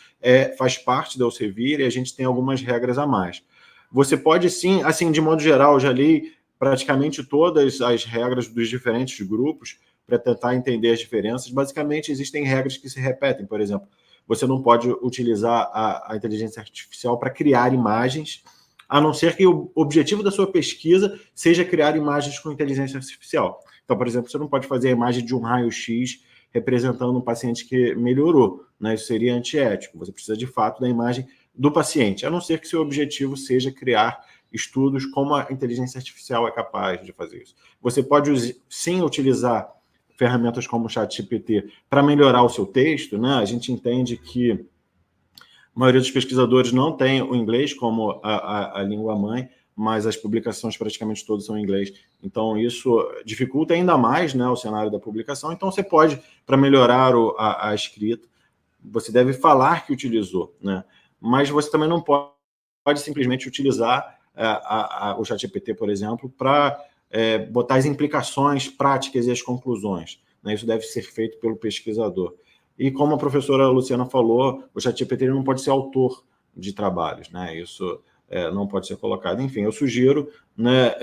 faz parte da Elsevier e a gente tem algumas regras a mais. Você pode sim, assim, de modo geral, já li praticamente todas as regras dos diferentes grupos para tentar entender as diferenças. Basicamente, existem regras que se repetem. Por exemplo, você não pode utilizar a inteligência artificial para criar imagens, a não ser que o objetivo da sua pesquisa seja criar imagens com inteligência artificial. Então, por exemplo, você não pode fazer a imagem de um raio-x representando um paciente que melhorou, né? Isso seria antiético. Você precisa, de fato, da imagem do paciente, a não ser que seu objetivo seja criar estudos como a inteligência artificial é capaz de fazer isso. Você pode, sim, utilizar ferramentas como o ChatGPT para melhorar o seu texto, né? A gente entende que a maioria dos pesquisadores não tem o inglês como a língua mãe, mas as publicações praticamente todas são em inglês. Então, isso dificulta ainda mais, né, o cenário da publicação. Então, você pode, para melhorar a escrita, você deve falar que utilizou, né? Mas você também não pode simplesmente utilizar o ChatGPT, por exemplo, para botar as implicações práticas e as conclusões, né? Isso deve ser feito pelo pesquisador. E como a professora Luciana falou, o ChatGPT não pode ser autor de trabalhos, né? Isso não pode ser colocado. Enfim, eu sugiro, né,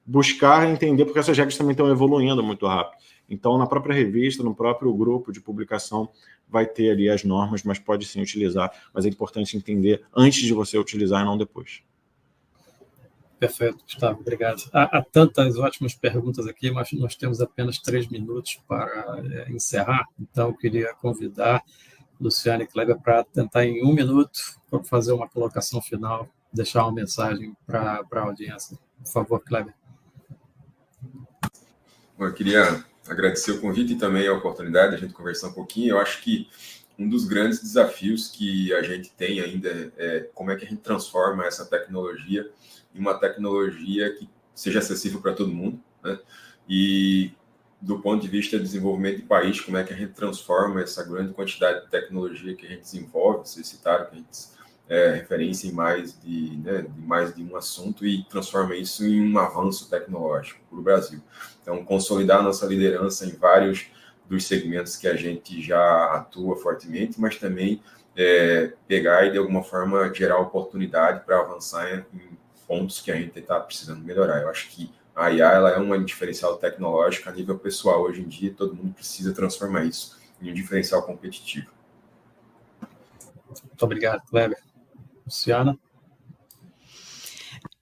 buscar entender, porque essas regras também estão evoluindo muito rápido. Então, na própria revista, no próprio grupo de publicação, vai ter ali as normas, mas pode sim utilizar, mas é importante entender antes de você utilizar e não depois. Perfeito, Gustavo, obrigado. Há tantas ótimas perguntas aqui, mas nós temos apenas 3 minutos para encerrar, então eu queria convidar Luciano e Kleber para tentar, em 1 minuto, fazer uma colocação final, deixar uma mensagem para a audiência. Por favor, Kleber. Bom, eu queria agradecer o convite e também a oportunidade de a gente conversar um pouquinho. Eu acho que um dos grandes desafios que a gente tem ainda é como é que a gente transforma essa tecnologia em uma tecnologia que seja acessível para todo mundo, né? E do ponto de vista de desenvolvimento de país, como é que a gente transforma essa grande quantidade de tecnologia que a gente desenvolve, vocês citaram que a gente referência em mais de um assunto e transforma isso em um avanço tecnológico para o Brasil. Então, consolidar a nossa liderança em vários dos segmentos que a gente já atua fortemente, mas também pegar e, de alguma forma, gerar oportunidade para avançar em pontos que a gente está precisando melhorar. Eu acho que a IA ela é um diferencial tecnológico a nível pessoal. Hoje em dia, todo mundo precisa transformar isso em um diferencial competitivo. Muito obrigado, Kleber. Luciana?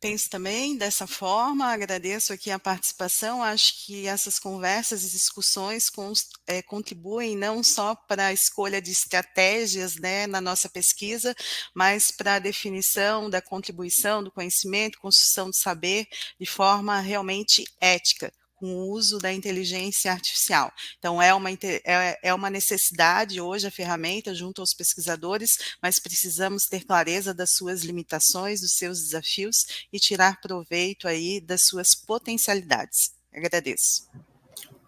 Penso também dessa forma, agradeço aqui a participação, acho que essas conversas e discussões contribuem não só para a escolha de estratégias, né, na nossa pesquisa, mas para a definição da contribuição do conhecimento, construção do saber de forma realmente ética, com o uso da inteligência artificial. Então, é uma necessidade hoje a ferramenta junto aos pesquisadores, mas precisamos ter clareza das suas limitações, dos seus desafios e tirar proveito aí das suas potencialidades. Agradeço.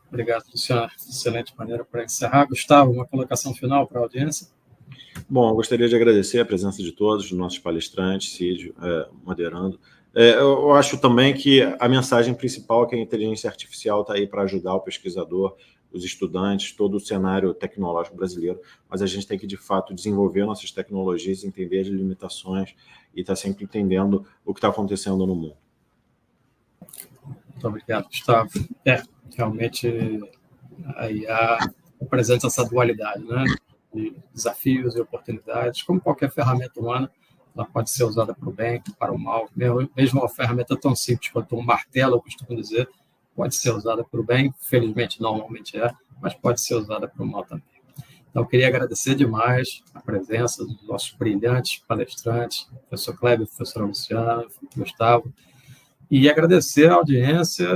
Obrigado, Luciana. Excelente maneira para encerrar. Gustavo, uma colocação final para a audiência? Bom, eu gostaria de agradecer a presença de todos, dos nossos palestrantes, Cid, moderando. Eu acho também que a mensagem principal é que a inteligência artificial está aí para ajudar o pesquisador, os estudantes, todo o cenário tecnológico brasileiro, mas a gente tem que, de fato, desenvolver nossas tecnologias, entender as limitações e estar sempre entendendo o que está acontecendo no mundo. Muito obrigado, Gustavo. Realmente, aí apresenta essa dualidade, né? De desafios e oportunidades. Como qualquer ferramenta humana, ela pode ser usada para o bem, para o mal. Mesmo uma ferramenta tão simples quanto um martelo, eu costumo dizer, pode ser usada para o bem, felizmente normalmente mas pode ser usada para o mal também. Então, eu queria agradecer demais a presença dos nossos brilhantes palestrantes, professor Kleber, professora Luciana, Gustavo, e agradecer a audiência.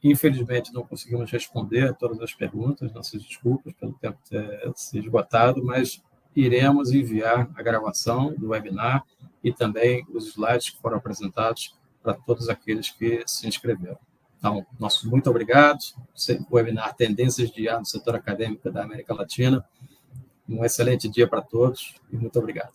Infelizmente, não conseguimos responder a todas as perguntas, nossas desculpas pelo tempo ter se esgotado, mas iremos enviar a gravação do webinar e também os slides que foram apresentados para todos aqueles que se inscreveram. Então, nosso muito obrigado. O webinar Tendências de IA no Setor Acadêmico da América Latina. Um excelente dia para todos e muito obrigado.